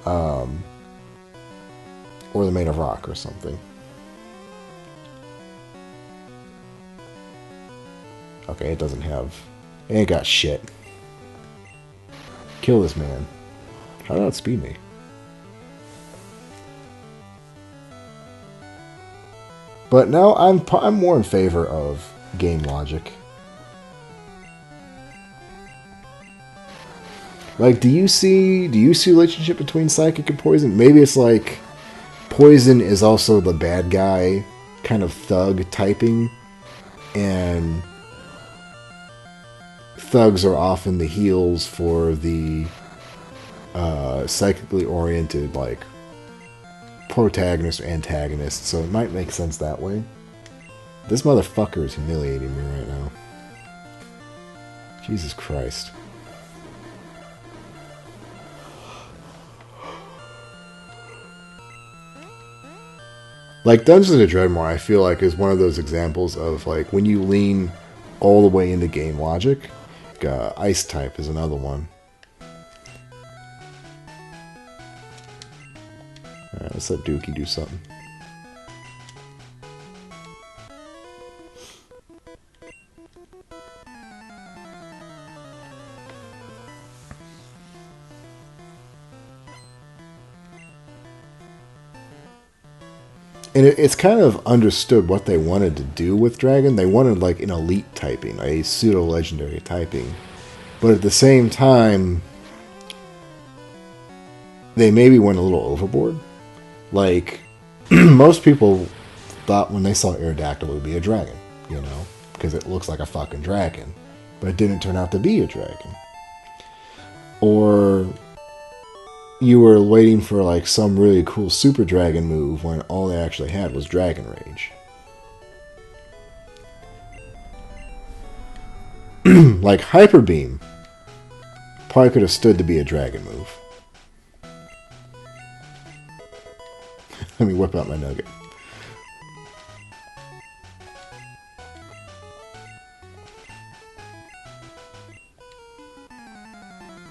Or they're made of rock or something. Okay, it ain't got shit. Kill this man. How did it outspeed me? But no, I'm more in favor of game logic. Like, do you see relationship between Psychic and Poison? Maybe it's like Poison is also the bad guy, kind of thug typing, and thugs are often the heels for the psychically oriented, like, protagonist or antagonist, so it might make sense that way. This motherfucker is humiliating me right now. Jesus Christ. Like, Dungeons & Dreadmore, I feel like, is one of those examples of, like, when you lean all the way into game logic. Ice type is another one. Alright, let's let Dookie do something. And it's kind of understood what they wanted to do with Dragon. They wanted, like, an elite typing, a pseudo-legendary typing. But at the same time, they maybe went a little overboard. Like, most people thought when they saw Aerodactyl it would be a dragon, you know? Because it looks like a fucking dragon. But it didn't turn out to be a dragon. Or you were waiting for, like, some really cool Super Dragon move when all they actually had was Dragon Rage. Like, Hyper Beam probably could have stood to be a dragon move. Let me whip out my nugget.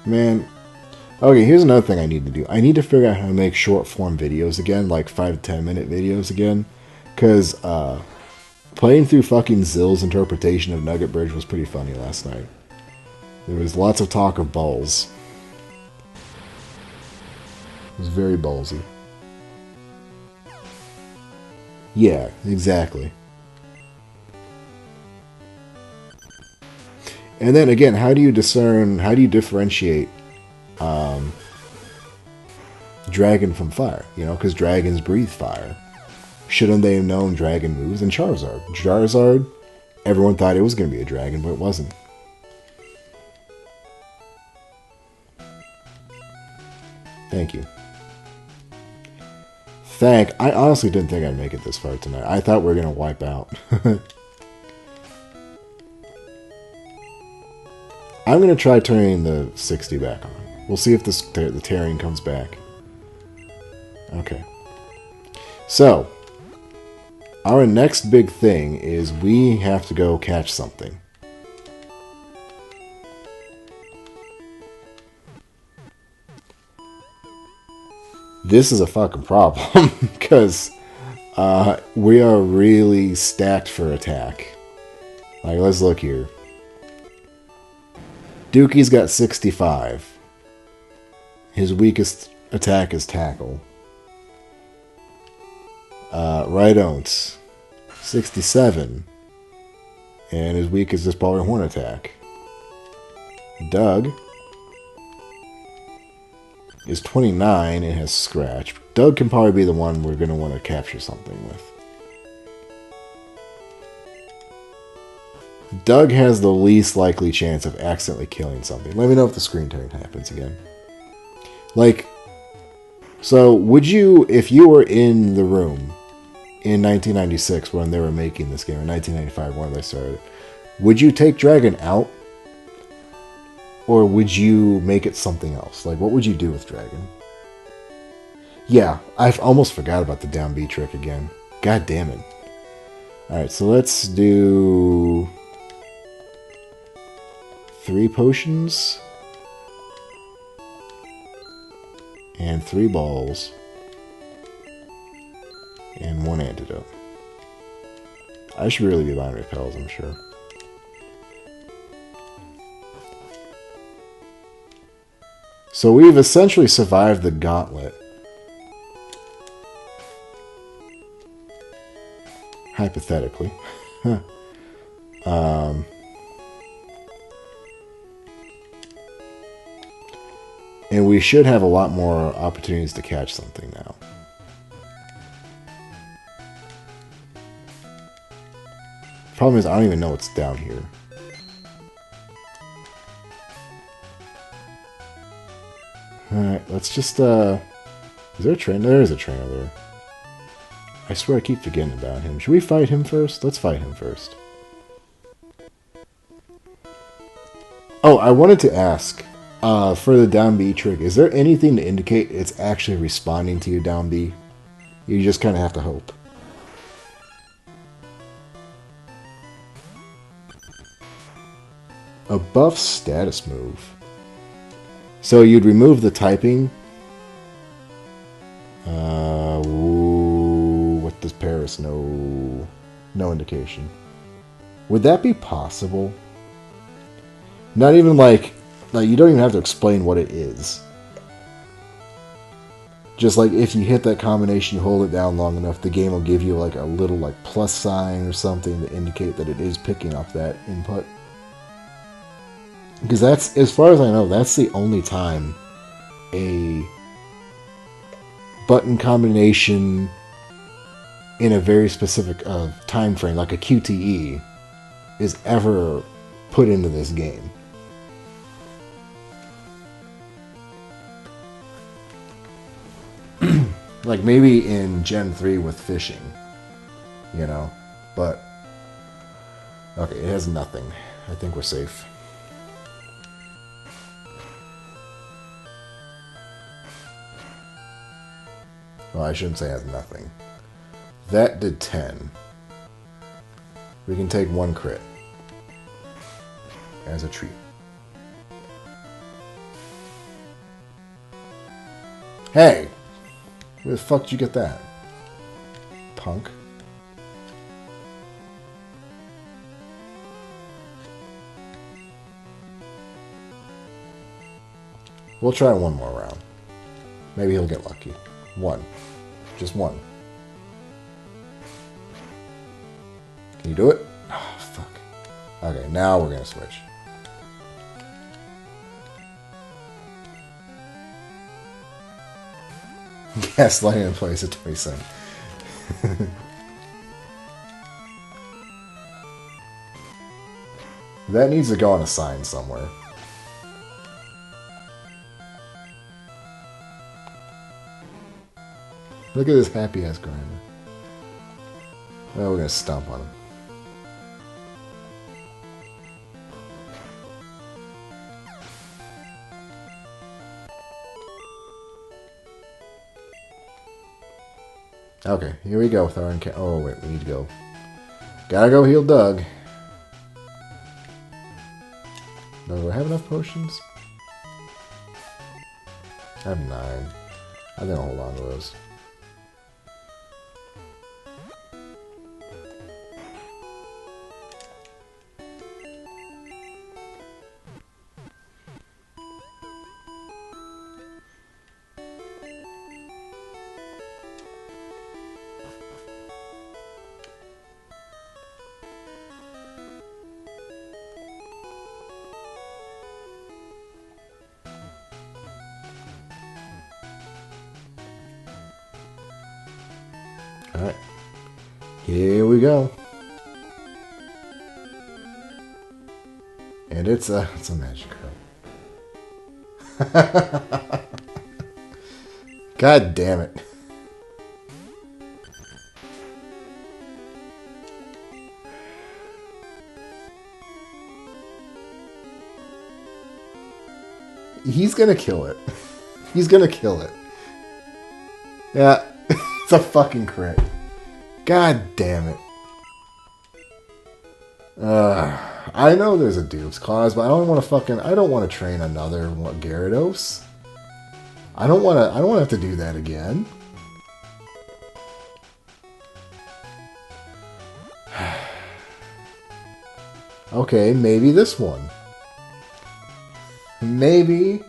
Man. Okay, here's another thing I need to do. I need to figure out how to make short form videos again, like 5 to 10 minute videos again. Because playing through fucking Zill's interpretation of Nugget Bridge was pretty funny last night. There was lots of talk of balls. It was very ballsy. Yeah, exactly. And then again, how do you differentiate dragon from fire? You know, because dragons breathe fire. Shouldn't they have known dragon moves? And Charizard, everyone thought it was going to be a dragon, but it wasn't. Thank you. I honestly didn't think I'd make it this far tonight. I thought we were going to wipe out. I'm going to try turning the 60 back on. We'll see if the tearing comes back. Okay. So, our next big thing is we have to go catch something. This is a fucking problem because we are really stacked for attack. Like, let's look here. Dookie's got 65. His weakest attack is tackle. Rhydon's 67. And his weakest is probably horn attack. Doug is 29 and has scratch. Doug can probably be the one we're going to want to capture something with. Doug has the least likely chance of accidentally killing something. Let me know if the screen turn happens again. Like, so would you, if you were in the room in 1996 when they were making this game, or 1995 when they started, would you take Dragon out? Or would you make it something else? Like, what would you do with Dragon? Yeah, I almost forgot about the down B trick again. God damn it. Alright, so let's do 3 potions. And 3 balls. And 1 antidote. I should really be buying repels, I'm sure. So we've essentially survived the gauntlet. Hypothetically. And we should have a lot more opportunities to catch something now. Problem is, I don't even know what's down here. Alright, let's just, is there a trainer? There is a trainer there. I swear I keep forgetting about him. Should we fight him first? Let's fight him first. Oh, I wanted to ask, for the down B trick, is there anything to indicate it's actually responding to your down B? You just kind of have to hope. A buff status move. So you'd remove the typing. What does Paris know? No indication. Would that be possible? Not even like you don't even have to explain what it is. Just like if you hit that combination, you hold it down long enough, the game will give you like a little like plus sign or something to indicate that it is picking up that input. Because that's, as far as I know, that's the only time a button combination in a very specific time frame, like a QTE, is ever put into this game. Like maybe in Gen 3 with fishing, you know, but okay, it has nothing. I think we're safe. Well, I shouldn't say it has nothing. That did 10. We can take 1 crit as a treat. Hey! Where the fuck did you get that? Punk. We'll try 1 more round. Maybe he'll get lucky. 1. Just 1. Can you do it? Oh, fuck. Okay, now we're gonna switch. Gaslighting in place at 20 cents. That needs to go on a sign somewhere. Look at this happy ass grinder. Oh, we're gonna stomp on him. Okay, here we go with our encounter. Oh, wait, we need to go. Gotta go heal Doug. No, do I have enough potions? I have 9. I think I'll hold on to those. Alright. Here we go. And it's a magic cup. God damn it. He's gonna kill it. He's gonna kill it. Yeah. It's a fucking crit. God damn it. I know there's a Dupe's Clause, but I don't want to train another Gyarados. I don't want to have to do that again. Okay, maybe this one. Maybe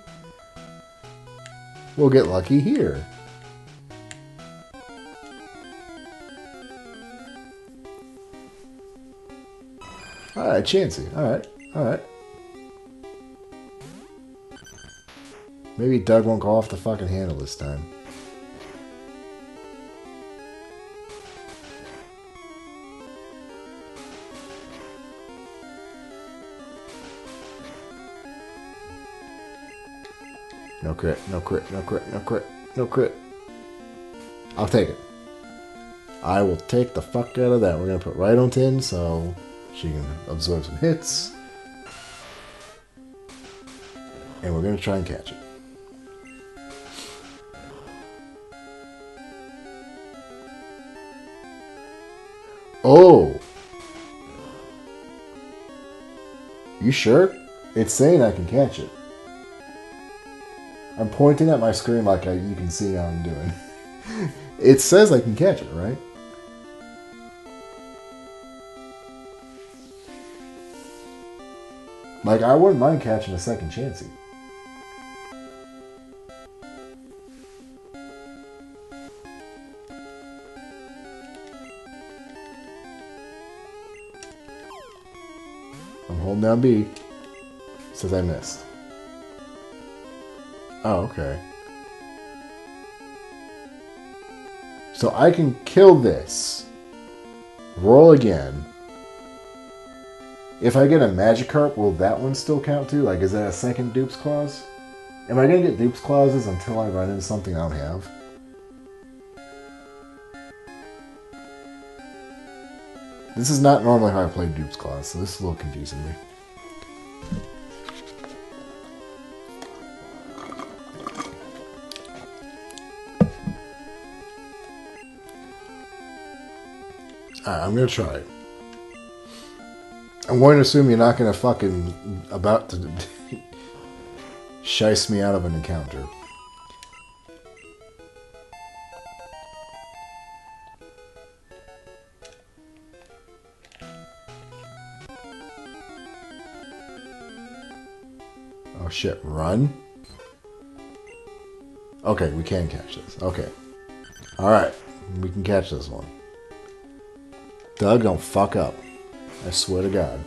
we'll get lucky here. Alright, Chansey. Alright. Maybe Doug won't go off the fucking handle this time. No crit, no crit, no crit, no crit, no crit. I'll take it. I will take the fuck out of that. We're going to put Rhydont in so she can absorb some hits. And we're going to try and catch it. Oh! You sure? It's saying I can catch it. I'm pointing at my screen like you can see how I'm doing. It says I can catch it, right? Like, I wouldn't mind catching a second Chansey. I'm holding down B. Says I missed. Oh, okay. So I can kill this. Roll again. If I get a Magikarp, will that one still count too? Like, is that a second Dupe's Clause? Am I going to get Dupe's Clauses until I run into something I don't have? This is not normally how I play Dupe's Clause, so this is a little confusing to me. Alright, I'm going to try it. I'm going to assume you're not going to fucking about to shice me out of an encounter. Oh shit, run? Okay, we can catch this. Okay. Alright, we can catch this one. Doug, don't fuck up. I swear to God.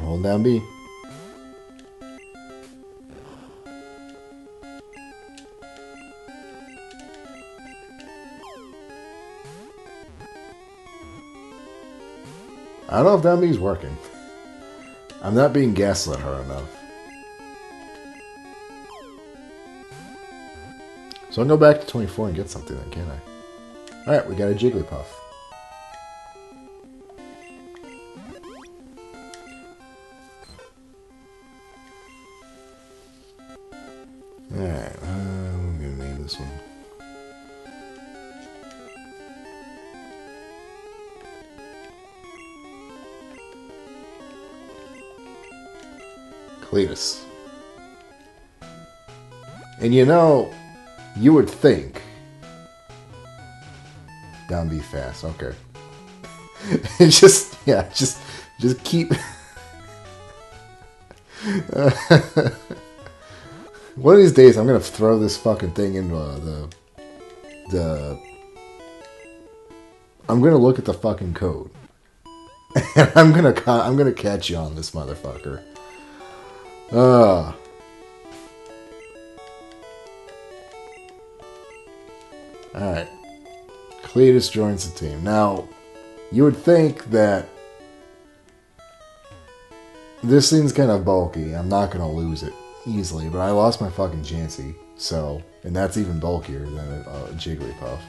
Hold down B. I don't know if down B's working. I'm not being gaslit hard enough. So I'll go back to 24 and get something then, can't I? Alright, we got a Jigglypuff. this one. Cletus. And you know, you would think... Down B fast, okay. just keep... One of these days, I'm gonna throw this fucking thing into I'm gonna look at the fucking code, and I'm gonna catch you on this motherfucker. All right, Cletus joins the team. Now, you would think that this thing's kind of bulky. I'm not gonna lose it easily, but I lost my fucking Chansey, so, and that's even bulkier than a Jigglypuff.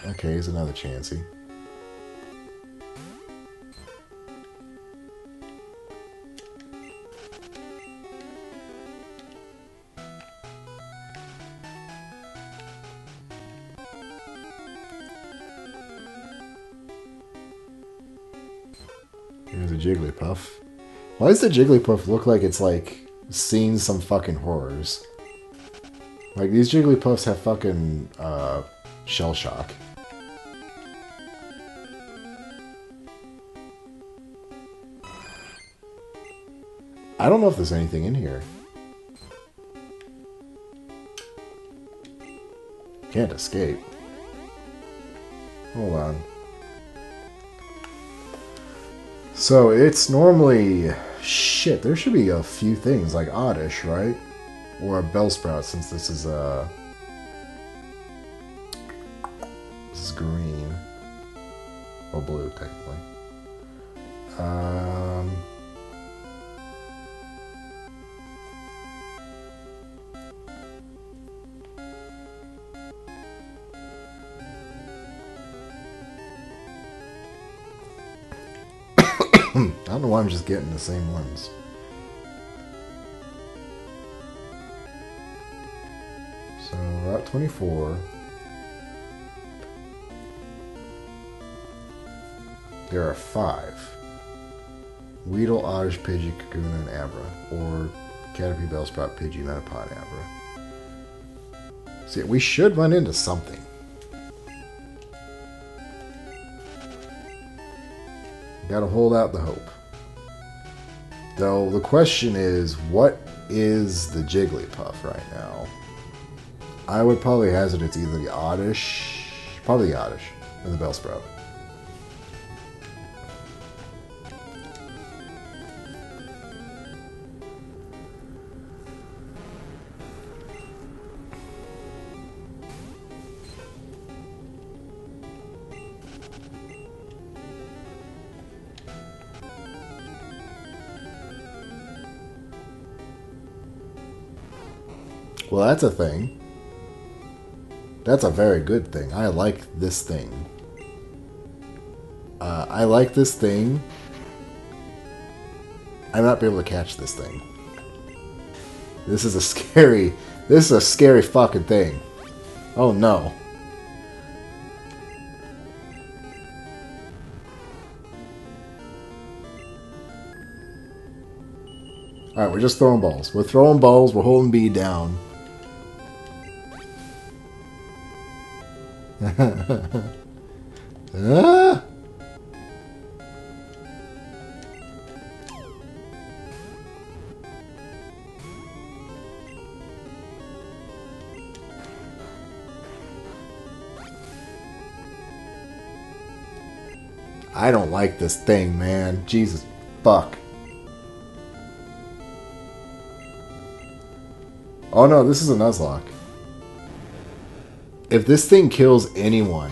Okay, here's another Chansey. Here's a Jigglypuff. Why does the Jigglypuff look like it's like seen some fucking horrors? Like these Jigglypuffs have fucking shell shock. I don't know if there's anything in here. Can't escape. Hold on. So it's normally... Shit, there should be a few things like Oddish, right? Or a Bellsprout, since this is green. Or blue, technically. I don't know why I'm just getting the same ones. So, Route 24. There are 5. Weedle, Oddish, Pidgey, Kakuna, and Abra. Or Caterpie, Bellsprout, Pidgey, Metapod, Abra. See, we should run into something. Gotta hold out the hope. Though the question is, what is the Jigglypuff right now? I would probably hazard it's either the Oddish, probably the Oddish, or the Bellsprout. Well, that's a thing. That's a very good thing. I like this thing. I like this thing. I might be able to catch this thing. This is a scary fucking thing. Oh no. Alright, we're just throwing balls. We're throwing balls, we're holding B down. Ah! I don't like this thing, man. Jesus fuck. Oh no, this is a Nuzlocke. If this thing kills anyone,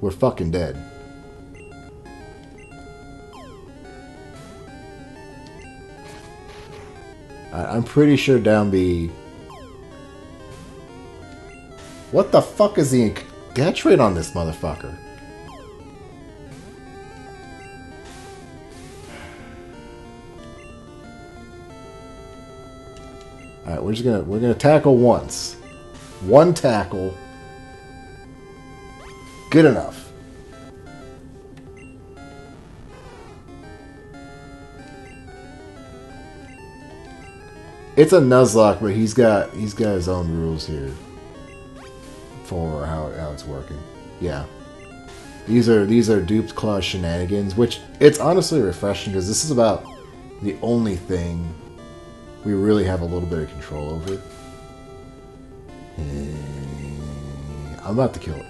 we're fucking dead. I'm pretty sure down B. What the fuck is the catch rate on this motherfucker? All right, we're gonna tackle once. One tackle. Good enough. It's a Nuzlocke, but he's got his own rules here for how it's working. Yeah. These are duped claw shenanigans, which it's honestly refreshing because this is about the only thing we really have a little bit of control over. I'm about to kill it.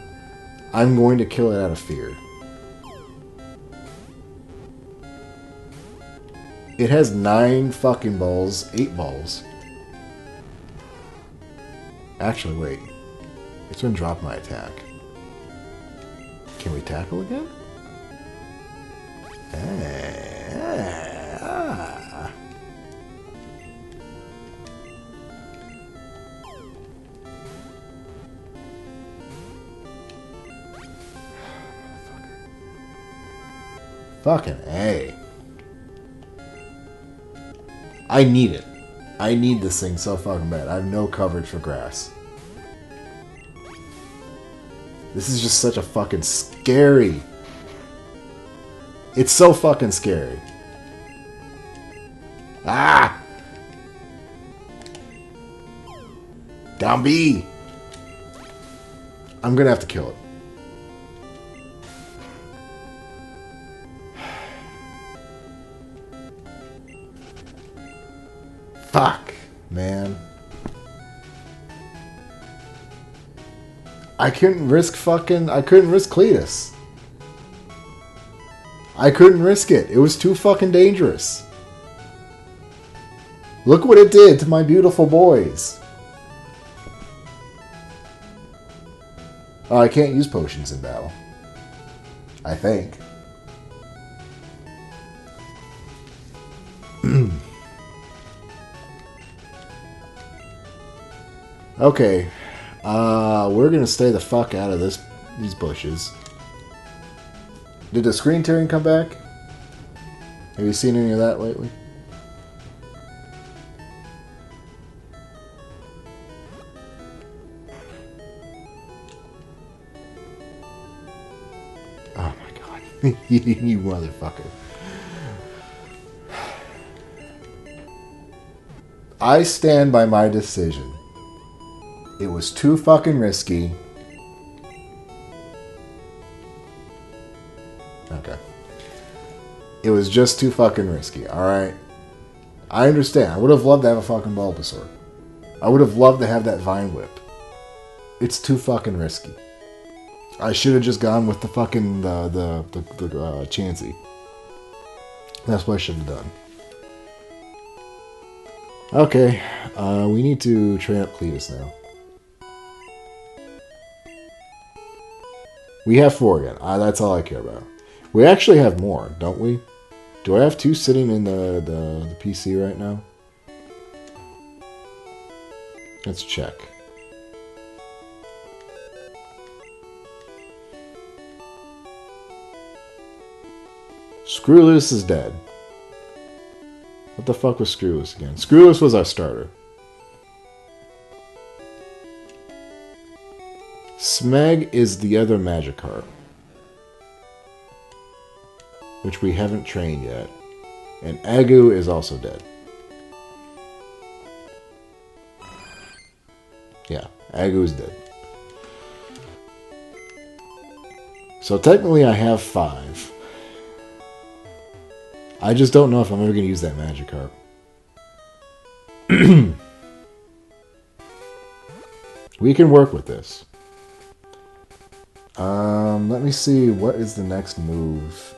I'm going to kill it out of fear. It has 9 fucking balls, 8 balls. Actually, wait. It's going to drop my attack. Can we tackle again? Fucking A. I need it. I need this thing so fucking bad. I have no coverage for grass. This is just such a fucking scary. It's so fucking scary. Ah! Down B! I'm gonna have to kill it. Fuck, man. I couldn't risk Cletus. I couldn't risk it. It was too fucking dangerous. Look what it did to my beautiful boys. Oh, I can't use potions in battle. I think. Okay. We're gonna stay the fuck out of these bushes. Did the screen tearing come back? Have you seen any of that lately? Oh my god. You motherfucker. I stand by my decision. It was too fucking risky. Okay. It was just too fucking risky, alright? I understand. I would have loved to have a fucking Bulbasaur. I would have loved to have that Vine Whip. It's too fucking risky. I should have just gone with the fucking the Chansey. That's what I should have done. Okay. We need to train up Cletus now. We have 4 again. That's all I care about. We actually have more, don't we? Do I have 2 sitting in the PC right now? Let's check. Screwloose is dead. What the fuck was Screwloose again? Screwloose was our starter. Smeg is the other Magikarp, which we haven't trained yet. And Agu is also dead. Yeah, Agu is dead. So technically I have 5. I just don't know if I'm ever going to use that Magikarp. We can work with this. Let me see, what is the next move?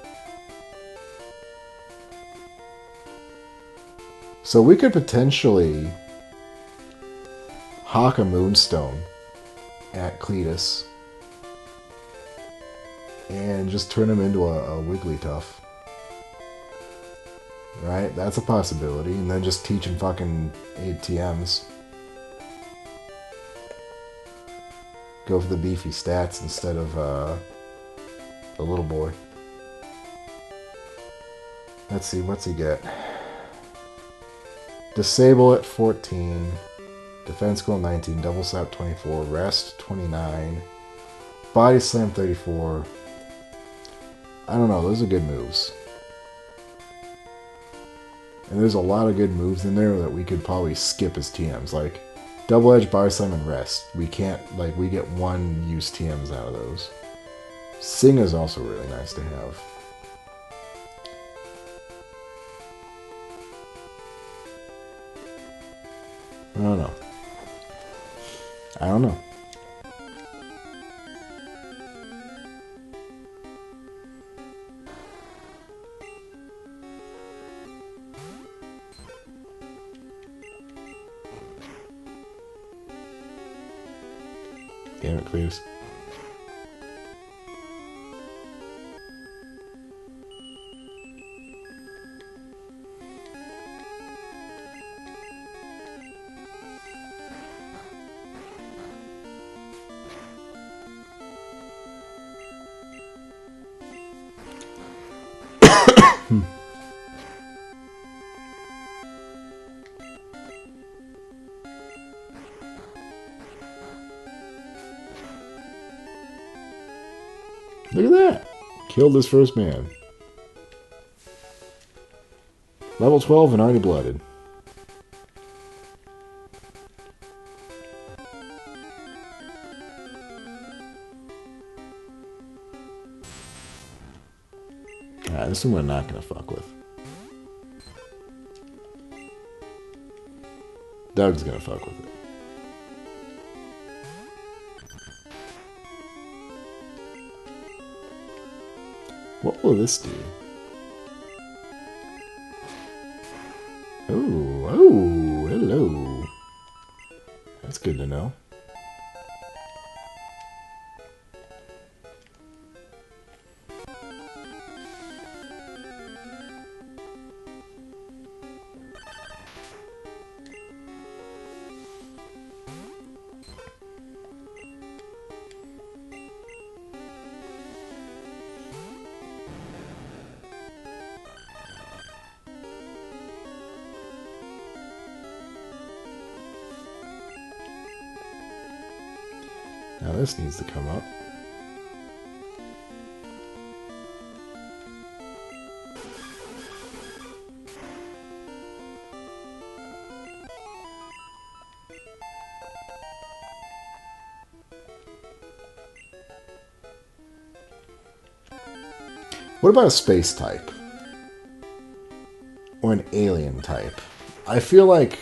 So we could potentially hawk a Moonstone at Cletus and just turn him into a Wigglytuff. Right? That's a possibility. And then just teach him fucking ATMs. Go for the beefy stats instead of the little boy. Let's see, what's he get? Disable at 14. Defense goal 19. Double slap 24. Rest 29. Body slam 34. I don't know. Those are good moves. And there's a lot of good moves in there that we could probably skip as TMs. Like double edge, body slam, and rest. We can't, like, we get one use TMs out of those. Sing is also really nice to have. I don't know. I don't know. Damn it, Cletus. Look at that! Killed this first man. Level 12 and already blooded. Alright, this one we're not gonna fuck with. Doug's gonna fuck with it. What will this do? Oh, hello. That's good to know. Now this needs to come up. What about a space type? Or an alien type? I feel like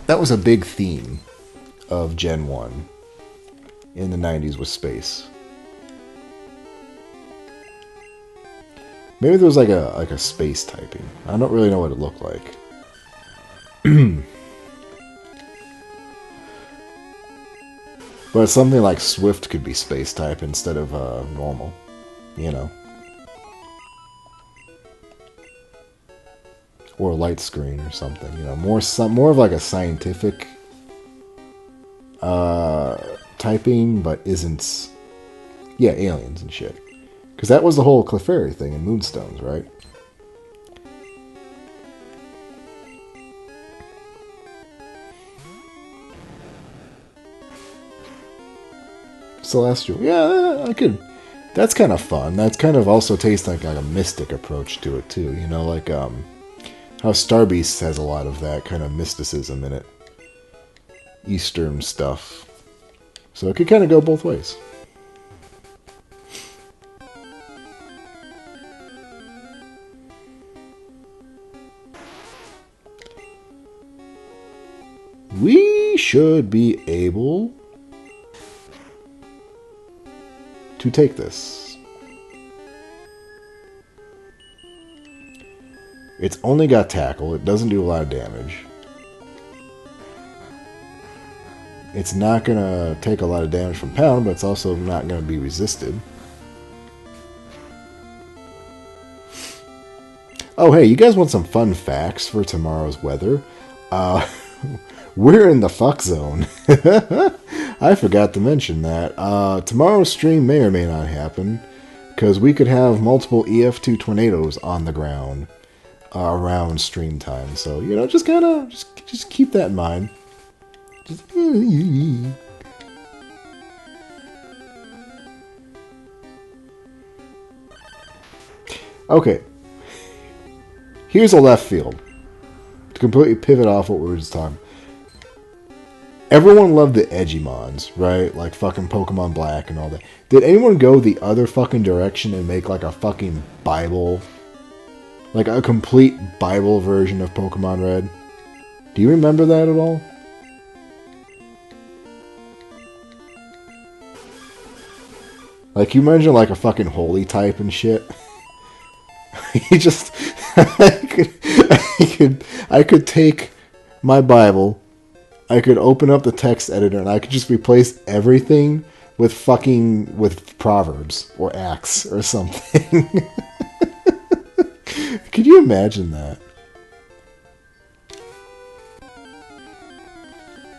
that was a big theme of Gen 1 in the 90s with space. Maybe there was like a space typing. I don't really know what it looked like. But something like Swift could be space type instead of normal, you know. Or light screen or something, you know, more of like a scientific typing, but isn't, yeah, aliens and shit. Because that was the whole Clefairy thing in Moonstones, right? Celestial, yeah, I could. That's kind of fun. That's kind of also tastes like a mystic approach to it too. You know, like how Star Beast has a lot of that kind of mysticism in it, Eastern stuff. So it could kind of go both ways. We should be able to take this. It's only got tackle. It doesn't do a lot of damage. It's not going to take a lot of damage from pound, but it's also not going to be resisted. Oh, hey, you guys want some fun facts for tomorrow's weather? We're in the fuck zone. I forgot to mention that. Tomorrow's stream may or may not happen, because we could have multiple EF2 tornadoes on the ground. around stream time. So, you know, just kind of just keep that in mind. Just, okay. Here's a left field. To completely pivot off what we were just talking. Everyone loved the Edgymons, right? Like fucking Pokemon Black and all that. Did anyone go the other fucking direction and make like a fucking Bible? Like a complete Bible version of Pokemon Red? Do you remember that at all? Like, you imagine like a fucking holy type and shit? You just... I could take my Bible, I could open up the text editor, and I could just replace everything with Proverbs or Acts or something. Could you imagine that?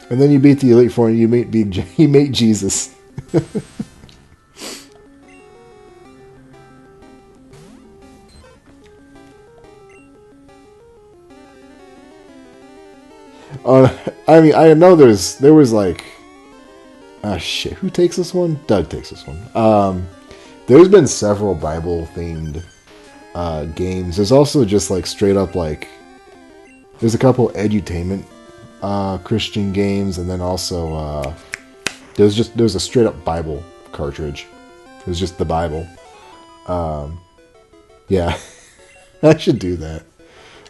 And then you beat the Elite Four and you meet Jesus. I mean, I know there was like, shit, who takes this one? Doug takes this one. There's been several Bible themed games. There's also just like straight up like, there's a couple edutainment Christian games, and then also there's a straight up Bible cartridge. It was just the Bible. Yeah, I should do that.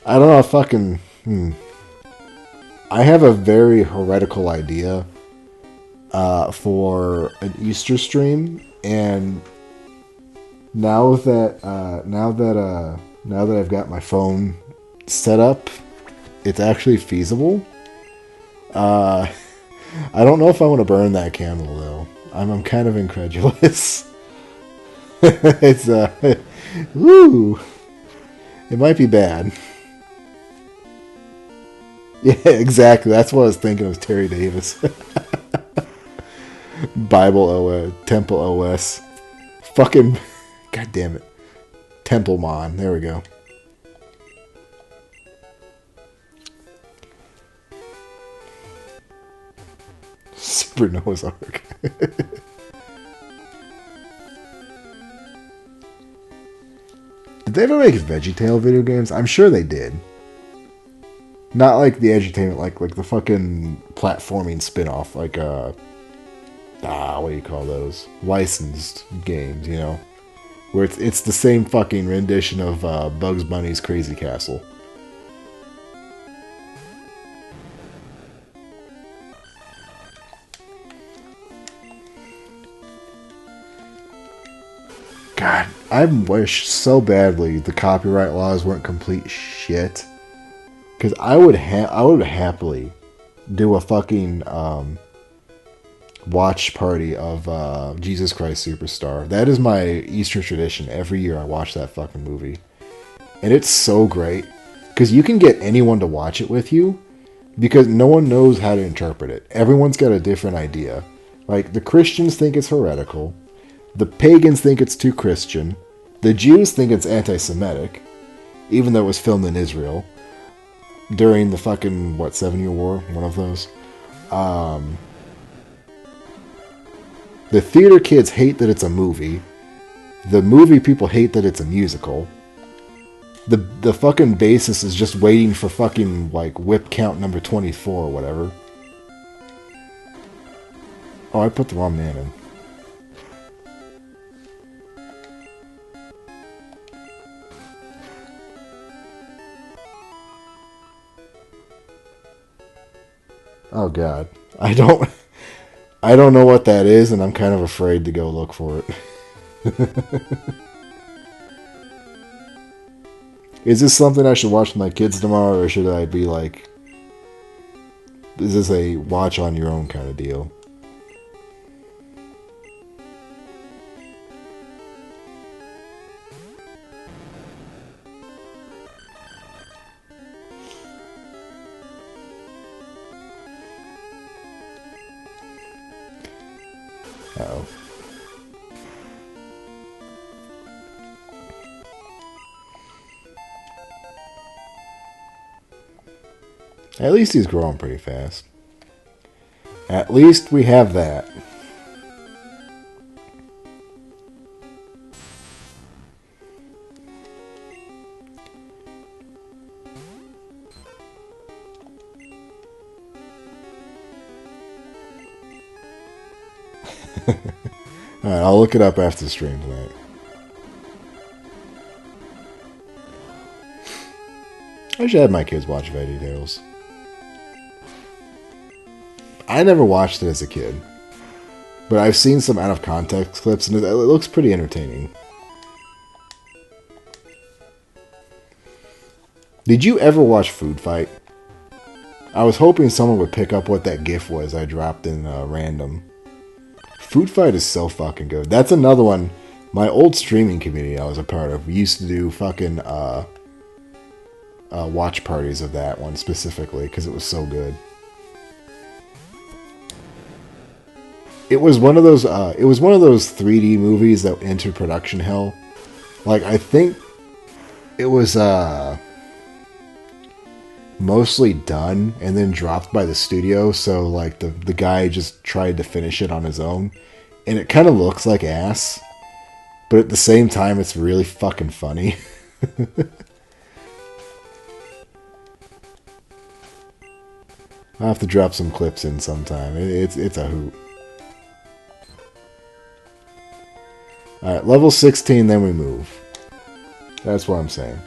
I don't know. Fucking. I have a very heretical idea for an Easter stream, and now that I've got my phone set up, it's actually feasible. I don't know if I want to burn that candle though. I'm kind of incredulous. It's woo. It might be bad. Yeah, exactly. That's what I was thinking of. Terry Davis. Bible OS, Temple OS. Fucking, god damn it. Templemon. There we go. Super Noah's Ark. Did they ever make VeggieTale video games? I'm sure they did. Not like the edutainment, like the fucking platforming spin-off, like what do you call those? Licensed games, you know? Where it's the same fucking rendition of Bugs Bunny's Crazy Castle. God, I wish so badly the copyright laws weren't complete shit. Because I would happily do a fucking watch party of Jesus Christ Superstar. That is my Easter tradition. Every year I watch that fucking movie. And it's so great. Because you can get anyone to watch it with you. Because no one knows how to interpret it. Everyone's got a different idea. Like, the Christians think it's heretical. The pagans think it's too Christian. The Jews think it's anti-Semitic. Even though it was filmed in Israel. During the fucking, 7-Year War? One of those. The theater kids hate that it's a movie. The movie people hate that it's a musical. The fucking bassist is just waiting for fucking, whip count number 24 or whatever. Oh, I put the wrong man in. Oh god. I don't know what that is, and I'm kind of afraid to go look for it. Is this something I should watch with my kids tomorrow, or should I be like... Is this a watch on your own kind of deal? Uh-oh. At least he's growing pretty fast. At least we have that. Alright, I'll look it up after the stream tonight. I should have my kids watch VeggieTales. I never watched it as a kid. But I've seen some out of context clips and it looks pretty entertaining. Did you ever watch Food Fight? I was hoping someone would pick up what that GIF was I dropped in random. Food Fight is so fucking good. That's another one. My old streaming community I was a part of, we used to do fucking watch parties of that one specifically because it was so good. It was one of those 3D movies that entered production hell. Like I think it was mostly done and then dropped by the studio, so like the guy just tried to finish it on his own, and it kind of looks like ass, but at the same time it's really fucking funny. I'll have to drop some clips in sometime. It's a hoot. Alright, level 16, then we move. That's what I'm saying.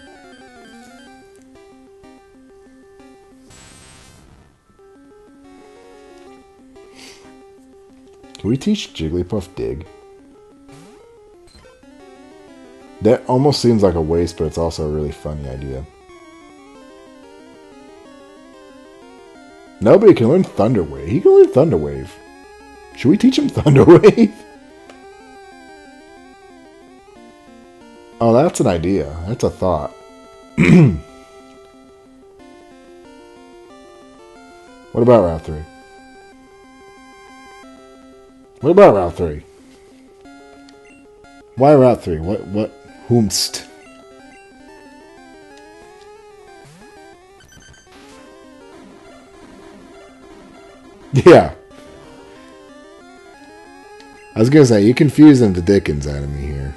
Can we teach Jigglypuff Dig? That almost seems like a waste, but it's also a really funny idea. Nobody can learn Thunder Wave. He can learn Thunder Wave. Should we teach him Thunder Wave? Oh, that's an idea. That's a thought. What about Route 3? What about Route 3? Why Route 3? What? Whomst? Yeah. I was gonna say, you're confusing the Dickens out of me here.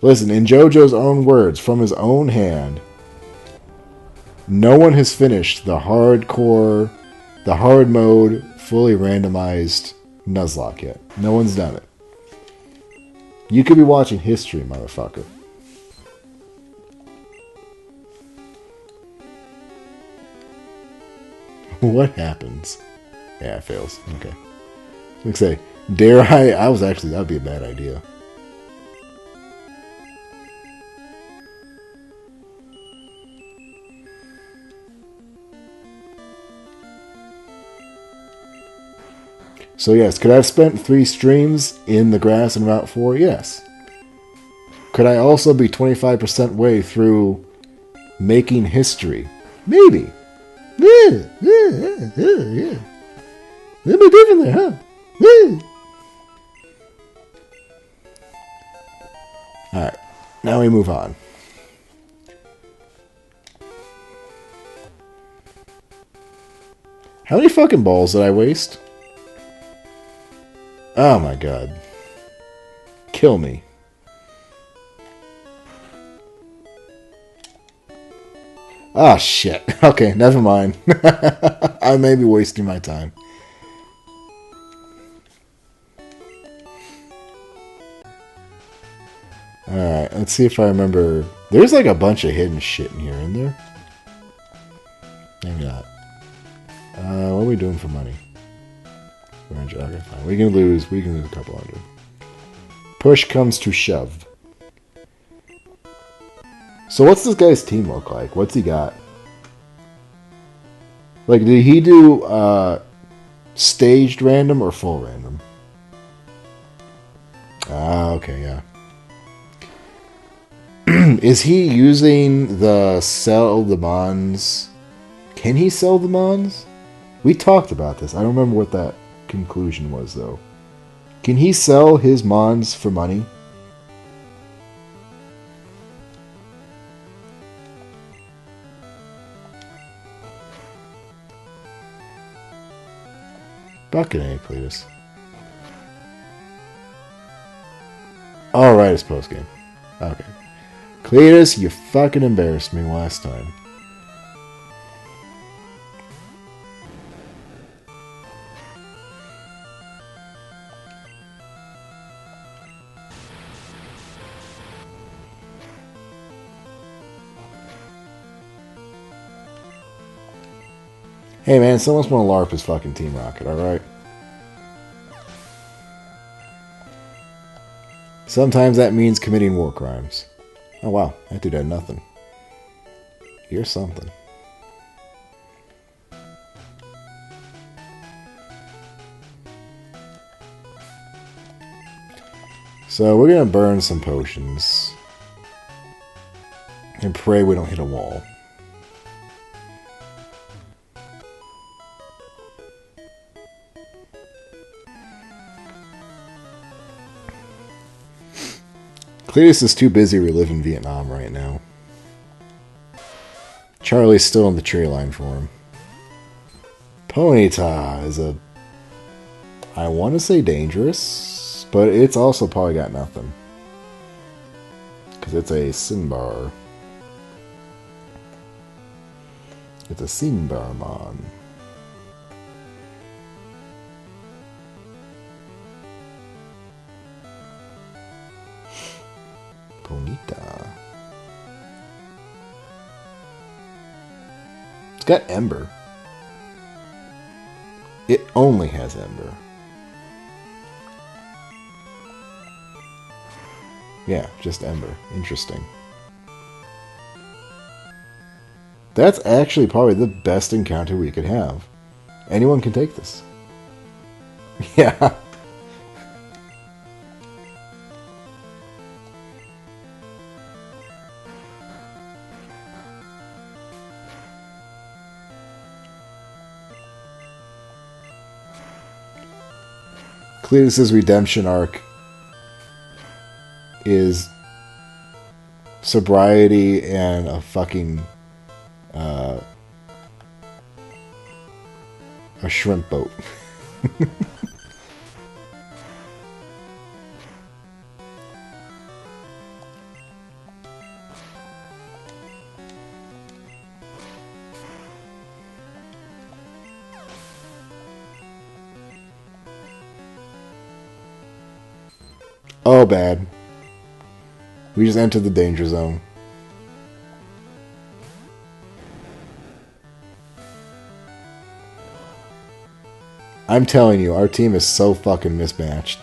Listen, in JoJo's own words, from his own hand, no one has finished the hard mode, fully randomized Nuzlocke yet. No one's done it. You could be watching history, motherfucker. What happens? Yeah, it fails. Okay. Like say, dare I was actually, that'd be a bad idea. So yes, could I have spent 3 streams in the grass in Route 4? Yes. Could I also be 25% way through making history? Maybe. Yeah. It'll be different there, huh? Yeah. Alright, now we move on. How many fucking balls did I waste? Oh my god. Kill me. Ah, shit. Okay, never mind. I may be wasting my time. Alright, let's see if I remember. There's like a bunch of hidden shit in here, isn't there? Maybe not. What are we doing for money? Okay, fine. We can lose a couple hundred. Push comes to shove. So what's this guy's team look like? What's he got? Like, did he do staged random or full random? Ah, okay, yeah. Is he using the sell the mons? Can he sell the mons? We talked about this. I don't remember what that conclusion was, though. Can he sell his Mons for money? Fucking A, Cletus. Alright, it's postgame. Okay. Cletus, you fucking embarrassed me last time. Hey man, someone's want to LARP his fucking Team Rocket, alright? Sometimes that means committing war crimes. Oh wow, that dude had nothing. Here's something. So we're gonna burn some potions. And pray we don't hit a wall. Cletus is too busy reliving Vietnam right now. Charlie's still on the tree line for him. Ponyta is a... I want to say dangerous, but it's also probably got nothing. Because it's a Sinbar. It's a Sinbarmon. Ponyta. It's got Ember. It only has Ember. Yeah, just Ember. Interesting. That's actually probably the best encounter we could have. Anyone can take this. Yeah. Cletus's redemption arc is sobriety and a fucking a shrimp boat. Oh, bad. We just entered the danger zone. I'm telling you, our team is so fucking mismatched.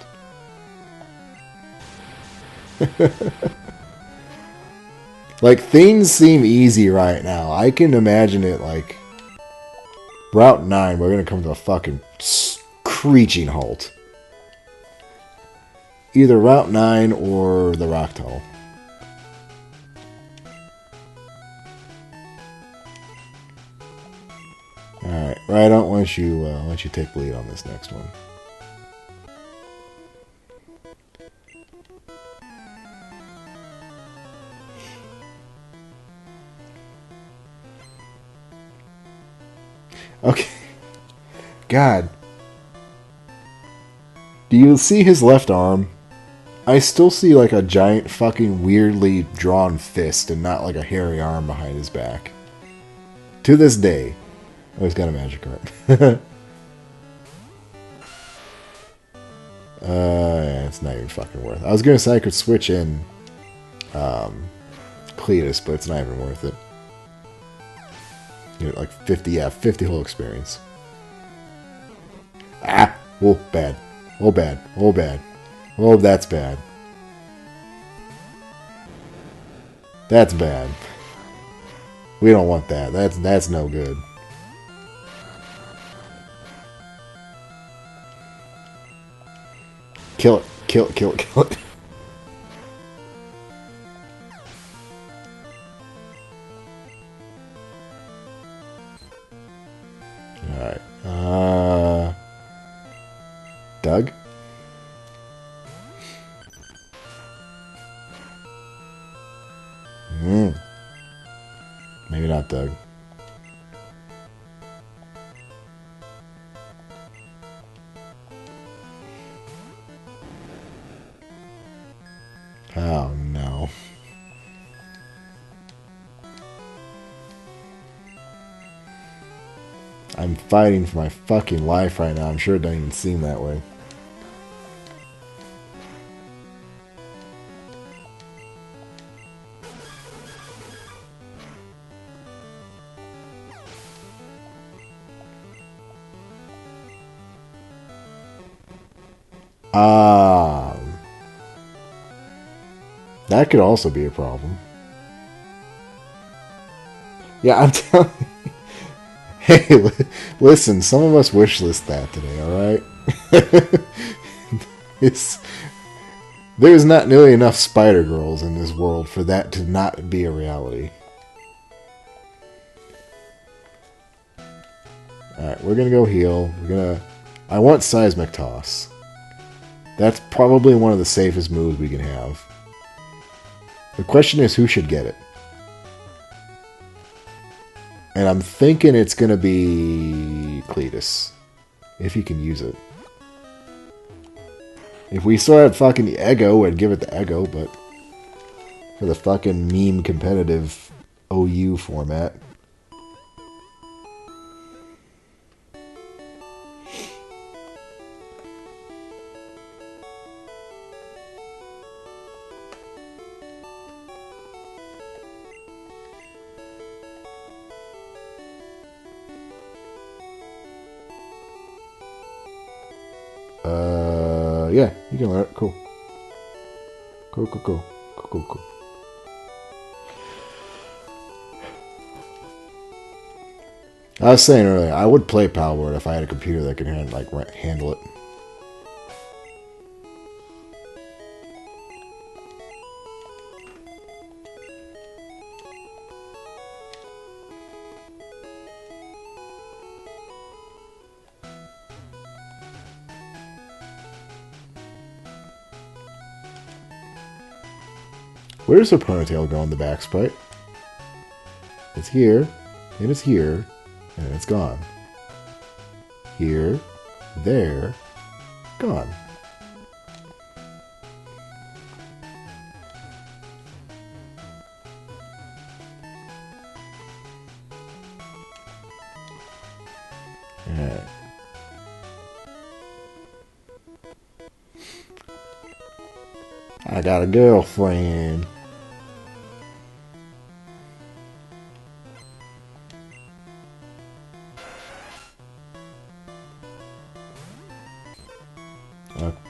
Like, things seem easy right now. I can imagine it like... Route 9, we're gonna come to a fucking screeching halt. Either Route 9 or the Rock Tunnel. Alright, right, why don't you take the lead on this next one. Okay. God. Do you see his left arm? I still see like a giant fucking weirdly drawn fist and not like a hairy arm behind his back. To this day. Oh, he's got a magic art. Yeah, it's not even fucking worth it. I was gonna say I could switch in Cletus, but it's not even worth it. You know, like 50, yeah, 50 whole experience. Ah! Oh, bad. Oh, bad. Oh, bad. Oh, that's bad. That's bad. We don't want that. That's no good. Kill it. Kill it. Kill it. Kill it. Alright. Doug? hot dog. Oh, no. I'm fighting for my fucking life right now. I'm sure it doesn't even seem that way. That could also be a problem. Yeah, I'm telling you. Hey, listen, some of us wishlist that today, alright? There's not nearly enough Spider Girls in this world for that to not be a reality. Alright, we're gonna go heal. I want Seismic Toss. That's probably one of the safest moves we can have. The question is, who should get it? And I'm thinking it's going to be Cletus. If he can use it. If we still had fucking Ego, I'd give it to Ego, but for the fucking meme competitive OU format. Yeah, you can learn it. Cool. Cool. I was saying earlier, I would play Palworld if I had a computer that could handle it. Where does her ponytail go in the back sprite? It's here, and it's here, and it's gone. Here, there, gone. Alright. I got a girlfriend.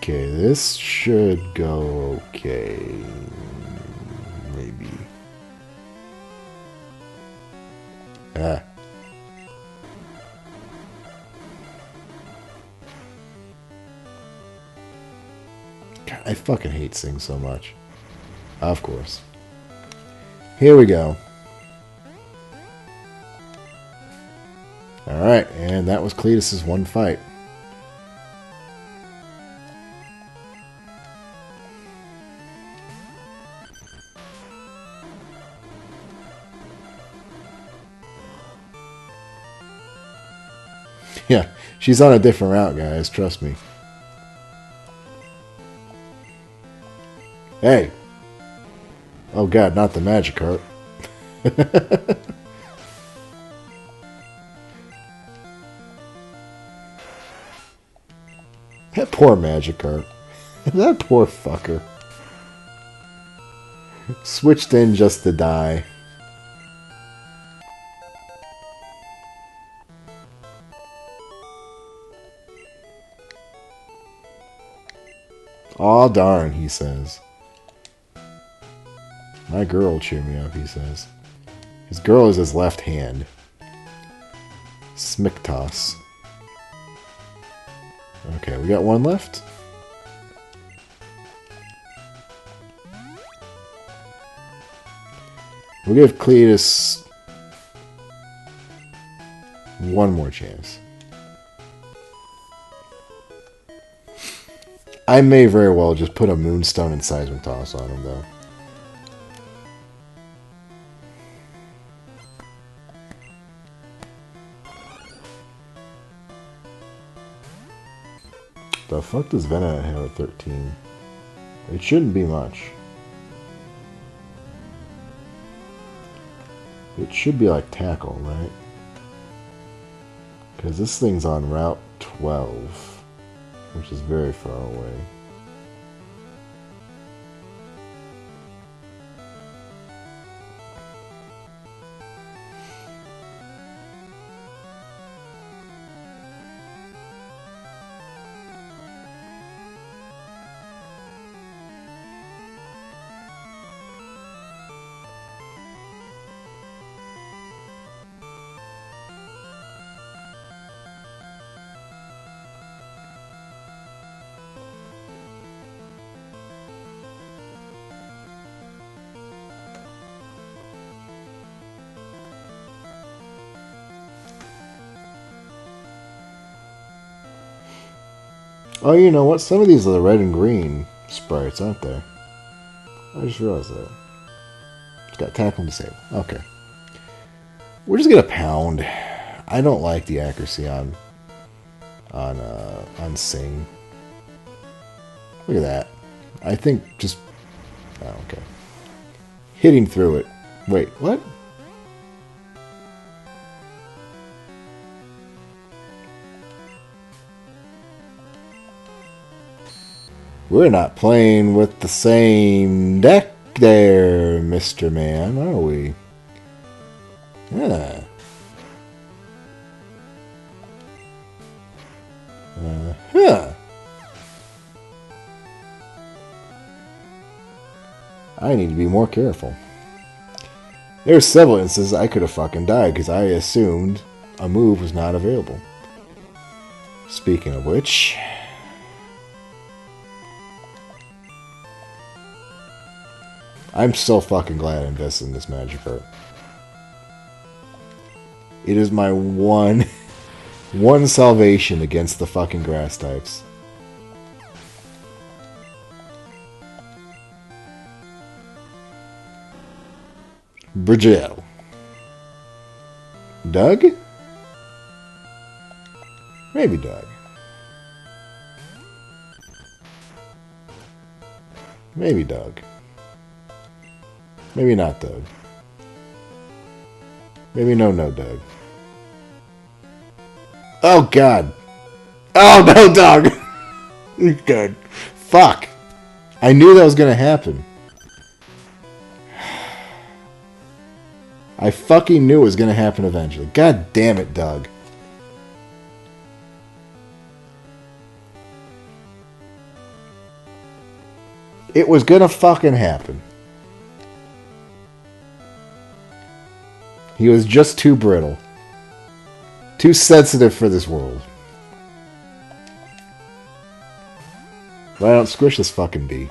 Okay, this should go okay. Maybe. Ah. God, I fucking hate Sing so much. Of course. Here we go. Alright, and that was Cletus's one fight. Yeah, she's on a different route, guys. Trust me. Hey! Oh god, not the Magikarp. That poor Magikarp. That poor fucker. Switched in just to die. Aw, darn, he says. My girl will cheer me up, he says. His girl is his left hand. Smiktos. Okay, we got one left. We'll give Cletus one more chance. I may very well just put a Moonstone and Seismic Toss on him, though. The fuck does Venonat have at 13? It shouldn't be much. It should be like tackle, right? Because this thing's on Route 12, which is very far away. Oh, you know what? Some of these are the red and green sprites, aren't they? I just realized that. It's got tackle and disable. Okay. We're just gonna pound. I don't like the accuracy on Sing. Look at that. I think just... Oh, okay. Hitting through it. Wait, what? We're not playing with the same deck there, Mr. Man, are we? Yeah. Huh. I need to be more careful. There's several instances I could have fucking died because I assumed a move was not available. Speaking of which... I'm so fucking glad I invested in this magic art. It is my one salvation against the fucking grass types. Bridgel. Doug? Maybe Doug. Maybe Doug. Maybe not Doug. Maybe no Doug. Oh God. Oh no, Doug. Good. Fuck. I knew that was gonna happen. I fucking knew it was gonna happen eventually. God damn it, Doug. It was gonna fucking happen. He was just too brittle. Too sensitive for this world. Why don't squish this fucking bee?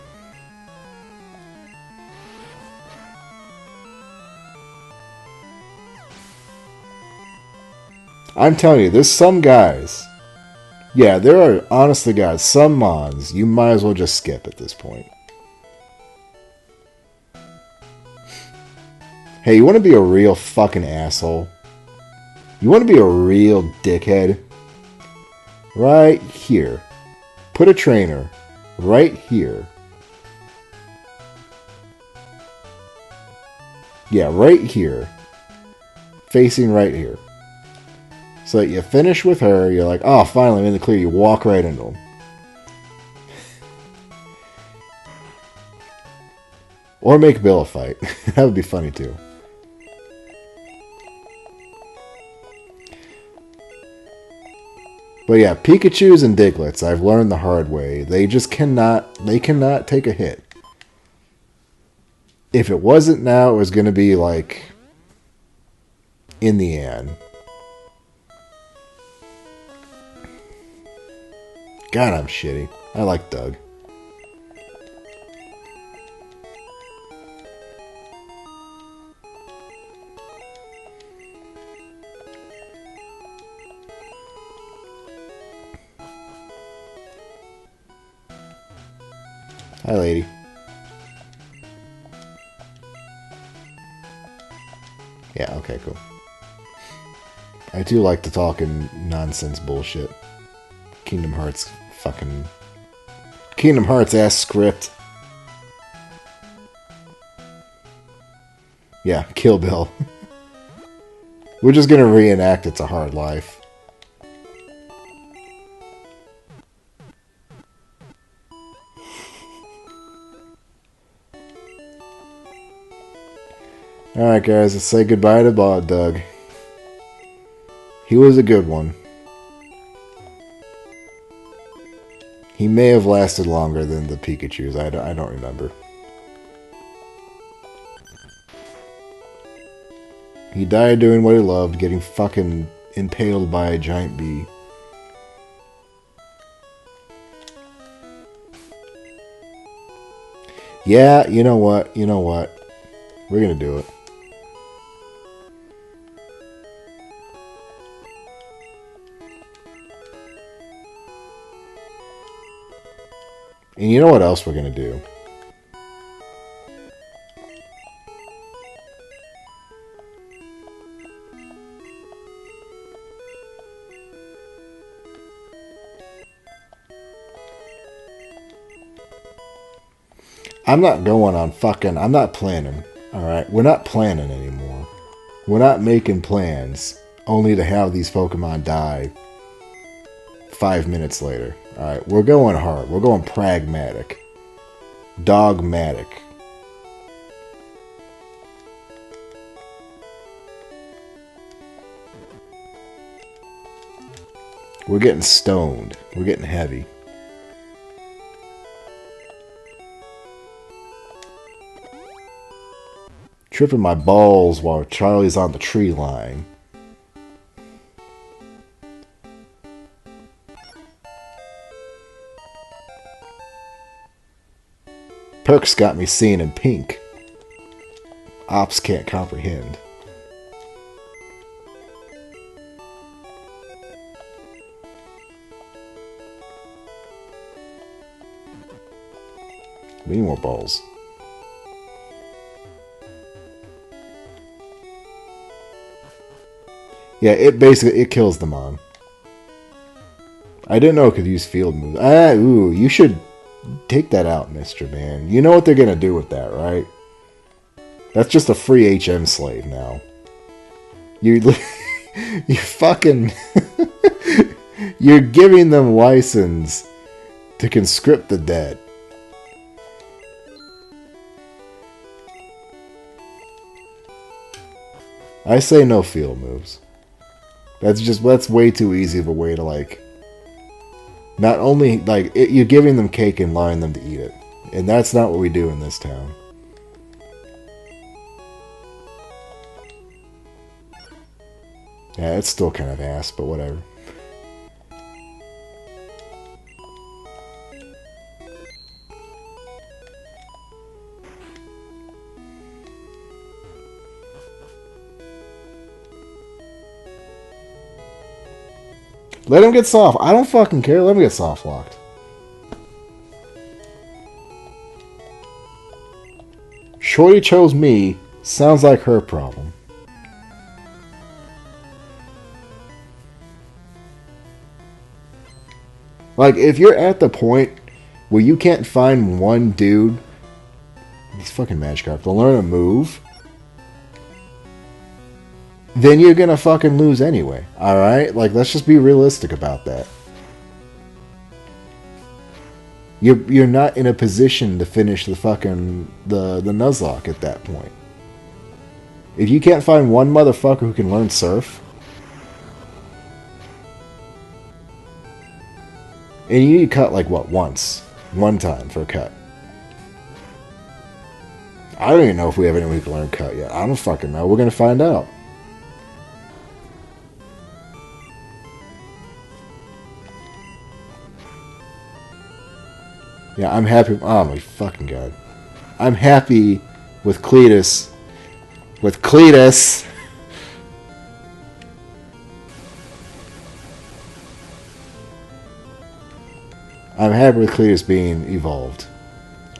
I'm telling you, there's some guys. Yeah, there are, honestly, guys, some mons you might as well just skip at this point. Hey, you want to be a real fucking asshole? You want to be a real dickhead? Right here. Put a trainer right here. Yeah, right here. Facing right here. So that you finish with her, you're like, oh, finally I'm in the clear. You walk right into him. Or make Bill a fight. That would be funny too. But yeah, Pikachus and Diglets, I've learned the hard way. They just cannot take a hit. If it wasn't now, it was going to be like in the end. God, I'm shitty. I like Doug. Hi, lady. Yeah, okay, cool. I do like to talk in nonsense bullshit. Kingdom Hearts fucking Kingdom Hearts ass script. Yeah, Kill Bill. We're just gonna reenact It's a Hard Life. Alright guys, let's say goodbye to Doug. He was a good one. He may have lasted longer than the Pikachus. I don't remember. He died doing what he loved, getting fucking impaled by a giant bee. Yeah, you know what? You know what? We're gonna do it. And you know what else we're gonna do? I'm not going on fucking... I'm not planning. Alright? We're not planning anymore. We're not making plans only to have these Pokemon die 5 minutes later. Alright? We're going hard. We're going pragmatic. Dogmatic. We're getting stoned. We're getting heavy. Tripping my balls while Charlie's on the tree line. Perks got me seeing in pink. Ops can't comprehend. We need more balls. Yeah, it kills them on. I didn't know it could use field moves. Ooh, you should take that out, Mr. Man. You know what they're gonna do with that, right? That's just a free HM slave now. You fucking... You're giving them license to conscript the dead. I say no field moves. That's way too easy of a way to, like, not only, like, you're giving them cake and allowing them to eat it. And that's not what we do in this town. Yeah, it's still kind of ass, but whatever. Let him get soft. I don't fucking care. Let him get soft locked. Shorty chose me. Sounds like her problem. Like, if you're at the point where you can't find one dude, these fucking Magikarp, to learn a move, then you're gonna fucking lose anyway. Alright? Like, let's just be realistic about that. You're not in a position to finish the fucking the Nuzlocke at that point. If you can't find one motherfucker who can learn Surf, and you need to cut, like, what, once? One time for a cut. I don't even know if we have anyone who can learn cut yet. I don't fucking know. We're gonna find out. Yeah, I'm happy. Oh my fucking god. I'm happy with Cletus. With Cletus! I'm happy with Cletus being evolved.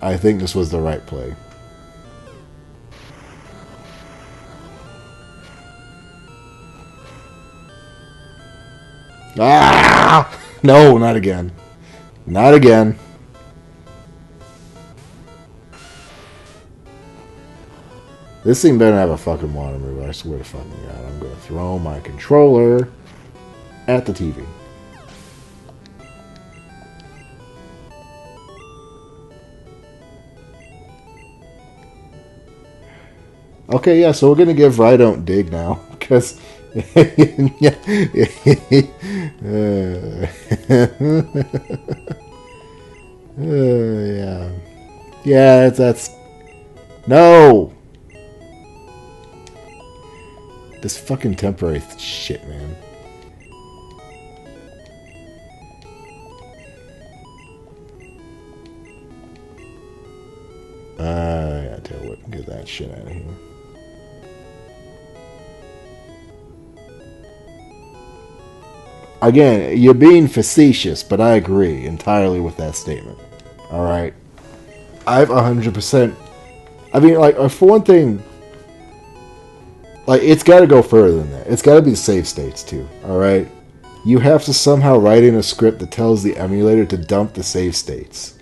I think this was the right play. Ah! No, not again. Not again. This thing better have a fucking water move. I swear to fucking God. I'm going to throw my controller at the TV. Okay, yeah, so we're going to give I Don't Dig now. Because... yeah. Yeah. Yeah, that's... No! This fucking temporary shit, man. Yeah, tell you what, get that shit out of here. Again, you're being facetious, but I agree entirely with that statement. Alright? I've 100%... I mean, like, for one thing... Like, it's got to go further than that. It's got to be the save states, too. Alright? You have to somehow write in a script that tells the emulator to dump the save states.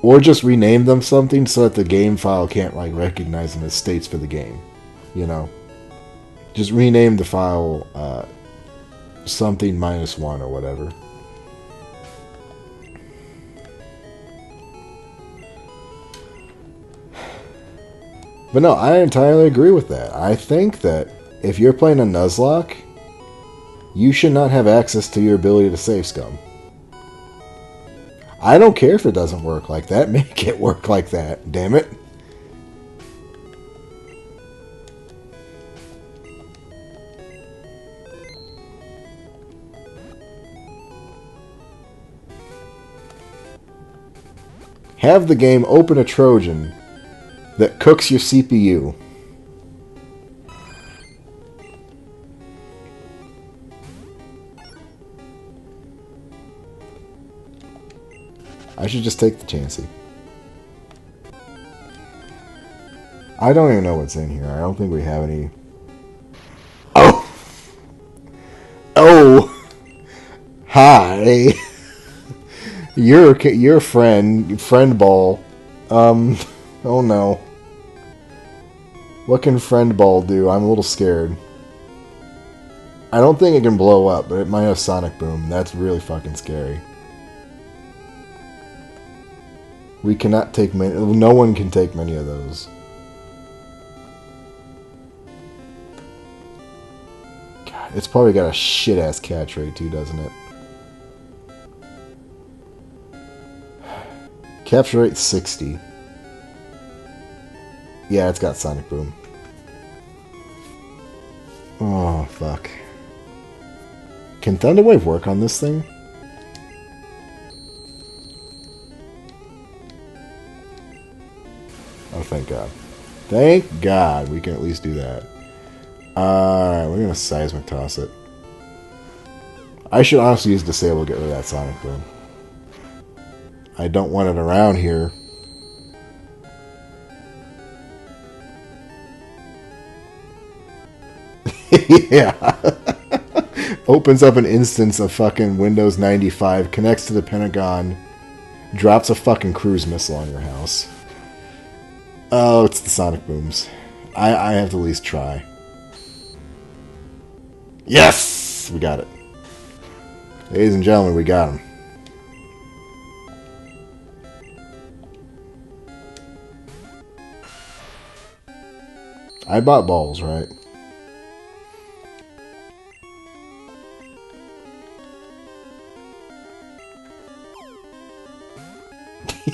Or just rename them something so that the game file can't, like, recognize them as states for the game. You know? Just rename the file, something -1 or whatever. But no, I entirely agree with that. I think that if you're playing a Nuzlocke, you should not have access to your ability to save scum. I don't care if it doesn't work like that. Make it work like that, damn it. Have the game open a Trojan that cooks your CPU. I should just take the chancey. I don't even know what's in here. I don't think we have any... Oh! Oh! Hi! Your friend ball. Oh no. What can friend ball do? I'm a little scared. I don't think it can blow up, but it might have sonic boom. That's really fucking scary. We cannot take many... No one can take many of those. God, it's probably got a shit-ass catch rate too, doesn't it? Capture rate 60. Yeah, it's got sonic boom. Oh, fuck. Can Thunderwave work on this thing? Oh, thank God. Thank God we can at least do that. Alright, we're going to seismic toss it. I should honestly use disable to get rid of that sonic boom. I don't want it around here. Yeah. Opens up an instance of fucking Windows 95, connects to the Pentagon, drops a fucking cruise missile on your house. Oh, it's the sonic booms. I have to at least try. Yes! We got it. Ladies and gentlemen, we got him. I bought balls, right?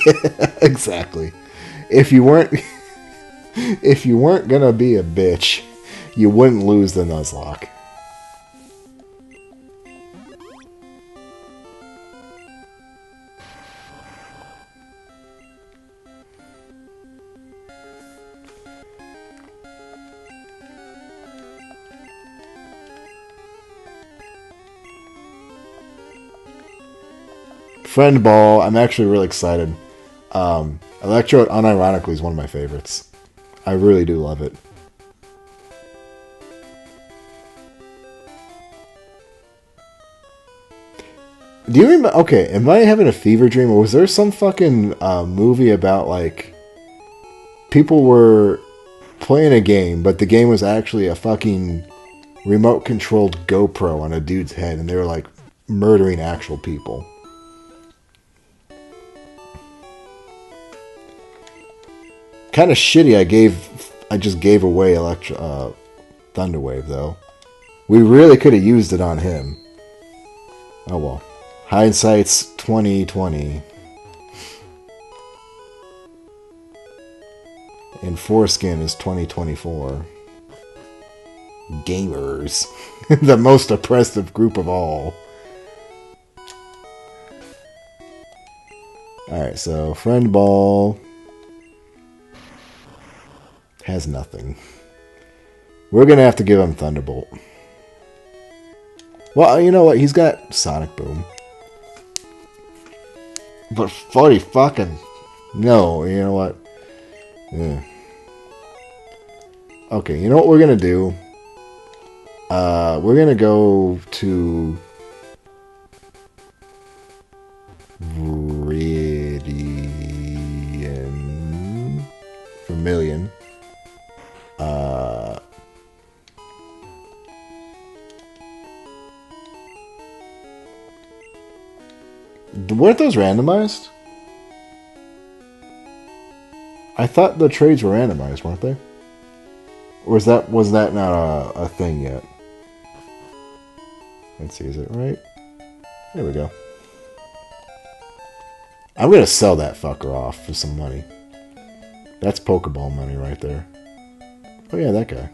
Yeah, exactly. If you weren't gonna be a bitch, you wouldn't lose the Nuzlocke. Friend Ball, I'm actually really excited. Electrode, unironically, is one of my favorites. I really do love it. Do you remember? Okay, am I having a fever dream, or was there some fucking movie about like people were playing a game, but the game was actually a fucking remote controlled GoPro on a dude's head, and they were like murdering actual people. Kind of shitty. I just gave away Thunderwave though. We really could have used it on him. Oh well. Hindsight's 2020. And foreskin is 2024. Gamers. The most oppressive group of all. Alright, so friend ball has nothing. We're gonna have to give him Thunderbolt. Well, you know what? He's got Sonic Boom. But funny fucking... No, you know what? Yeah. Okay, you know what we're gonna do? We're gonna go to... Vermilion. Weren't those randomized? I thought the trades were randomized, weren't they? Or was that not a thing yet? Let's see, is it right? There we go. I'm gonna sell that fucker off for some money. That's Pokeball money right there. Oh yeah, that guy.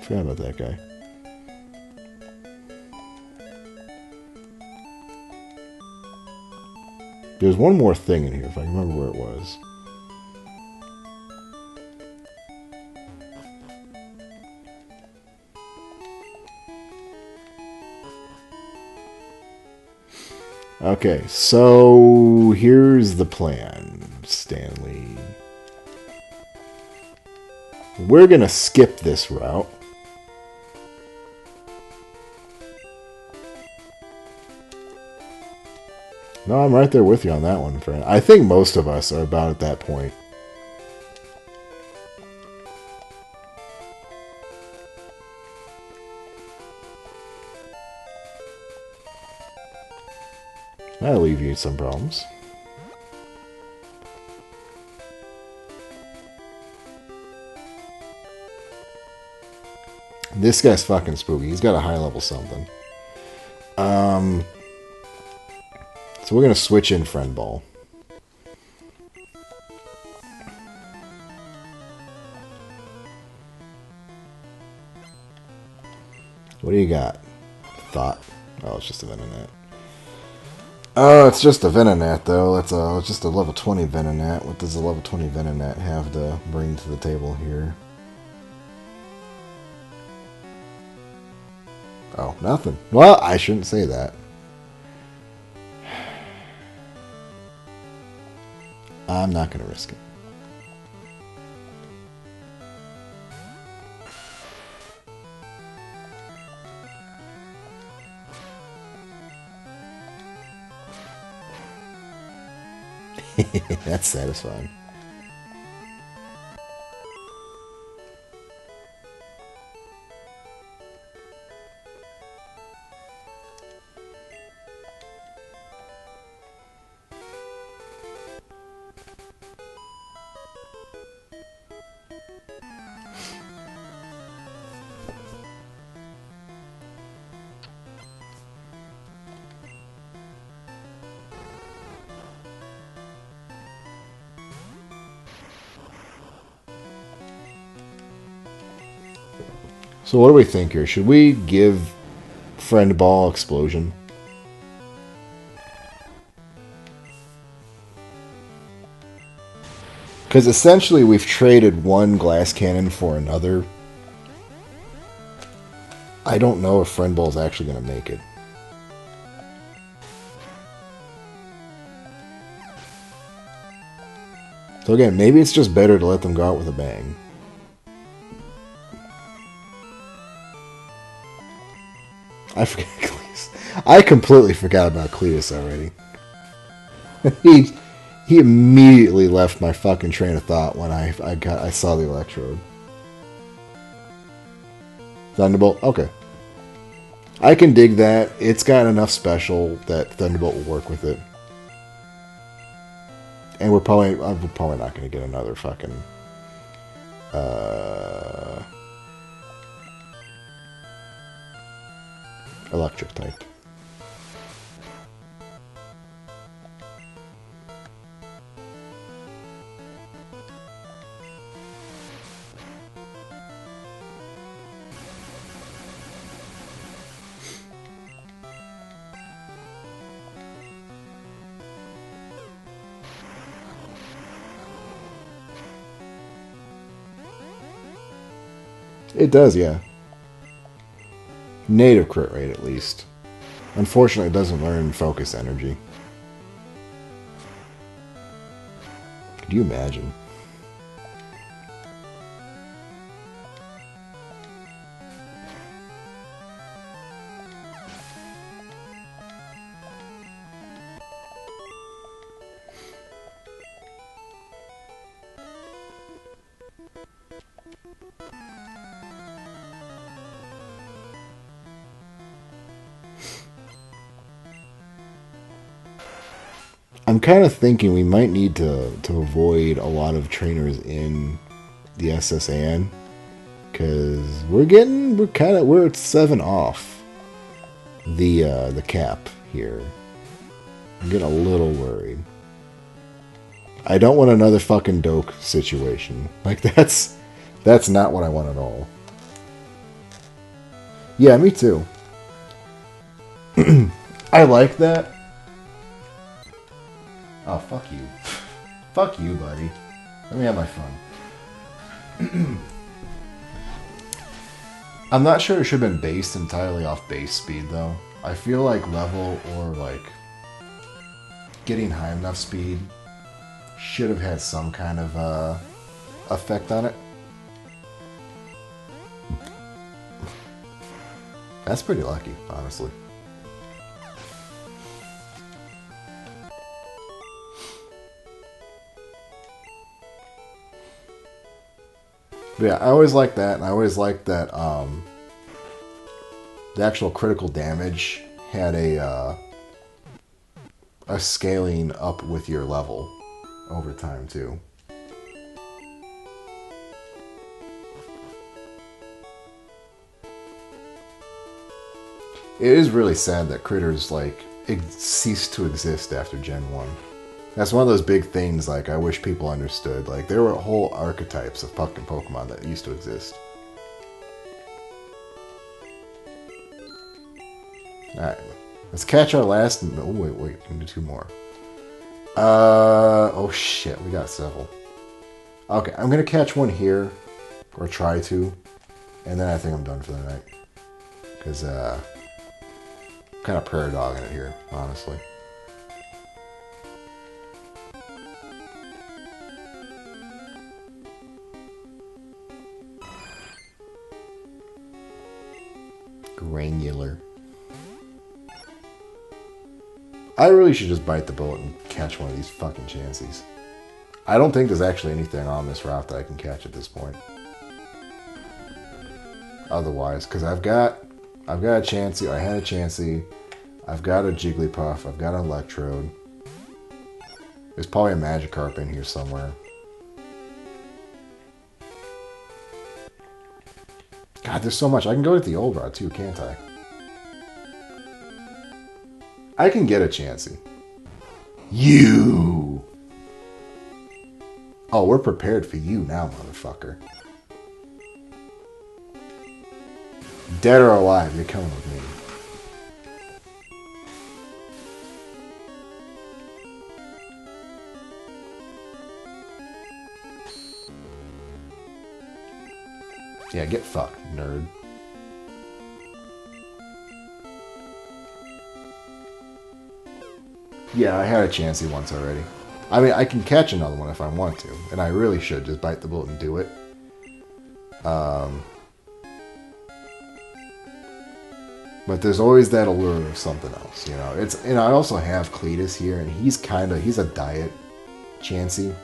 Forgot about that guy. There's one more thing in here, if I can remember where it was. Okay, so here's the plan, Stanley. We're gonna skip this route. No, I'm right there with you on that one, friend. I think most of us are about at that point. That alleviates some problems. This guy's fucking spooky. He's got a high level something. So we're going to switch in Friend Ball. What do you got? Thought. Oh, it's just a Venonat. Oh, it's just a Venonat, though. It's just a level 20 Venonat. What does a level 20 Venonat have to bring to the table here? Oh, nothing. Well, I shouldn't say that. I'm not going to risk it. That's satisfying. So what do we think here? Should we give Friend Ball Explosion? Because essentially we've traded one glass cannon for another. I don't know if Friend Ball is actually going to make it. So again, maybe it's just better to let them go out with a bang. I forget. I completely forgot about Cletus already. he immediately left my fucking train of thought when I saw the electrode. Thunderbolt, okay. I can dig that. It's got enough special that Thunderbolt will work with it. And we're probably not going to get another fucking electric type. It does, yeah. Native crit rate, at least. Unfortunately, it doesn't learn focus energy. Could you imagine? I'm kind of thinking we might need to avoid a lot of trainers in the SSAN because we're at 7 off the cap here. I'm getting a little worried. I don't want another fucking Doke situation. Like that's not what I want at all. Yeah, me too. I like that. Oh, fuck you. Fuck you, buddy. Let me have my fun. I'm not sure it should have been based entirely off base speed, though. I feel like level or, like, getting high enough speed should have had some kind of effect on it. That's pretty lucky, honestly. But yeah, I always like that, and I always like that the actual critical damage had a scaling up with your level over time too. It is really sad that critters like cease to exist after Gen 1. That's one of those big things, like, I wish people understood. Like, there were whole archetypes of fucking Pokemon that used to exist. Alright, let's catch our last... Oh, wait, we can do 2 more. Oh shit, we got several. Okay, I'm gonna catch one here, or try to, and then I think I'm done for the night. Because, kind of prairie dogging it here, honestly. Granular. I really should just bite the bullet and catch one of these fucking chances. I don't think there's actually anything on this route that I can catch at this point. Otherwise, because I've got a Chansey, I had a Chansey, I've got a Jigglypuff, I've got an Electrode. There's probably a Magikarp in here somewhere. God, there's so much. I can go with the old route too, can't I? I can get a Chansey. You! Oh, we're prepared for you now, motherfucker. Dead or alive, you're coming with me. Yeah, get fucked, nerd. Yeah, I had a Chansey once already. I mean, I can catch another one if I want to, and I really should just bite the bullet and do it. But there's always that allure of something else, you know. It's, and I also have Cletus here, and he's a diet Chansey.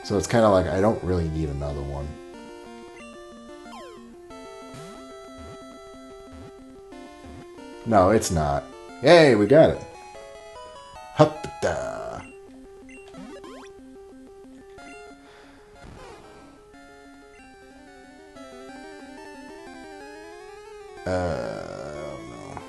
So it's kind of like I don't really need another one. No, it's not. Hey, we got it. Hup-da. Oh no.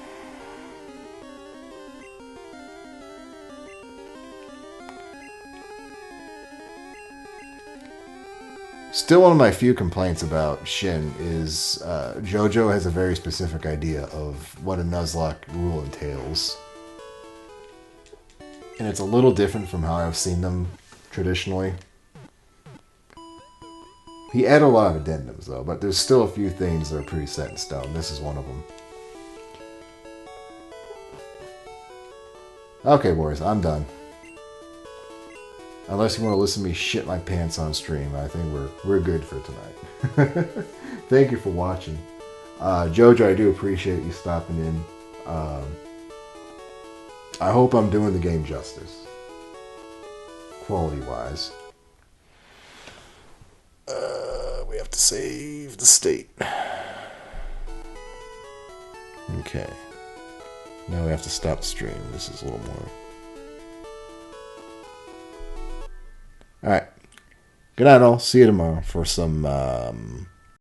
Still, one of my few complaints about Shin is JoJo has a very specific idea of what a Nuzlocke rule entails. And it's a little different from how I've seen them traditionally. He added a lot of addendums, though, but there's still a few things that are pretty set in stone. This is one of them. Okay, boys, I'm done. Unless you want to listen to me shit my pants on stream, I think we're good for tonight. Thank you for watching. Jojo, I do appreciate you stopping in. I hope I'm doing the game justice. Quality-wise. We have to save the state. Okay. Now we have to stop the stream. This is a little more... Alright. Good night, all. See you tomorrow for some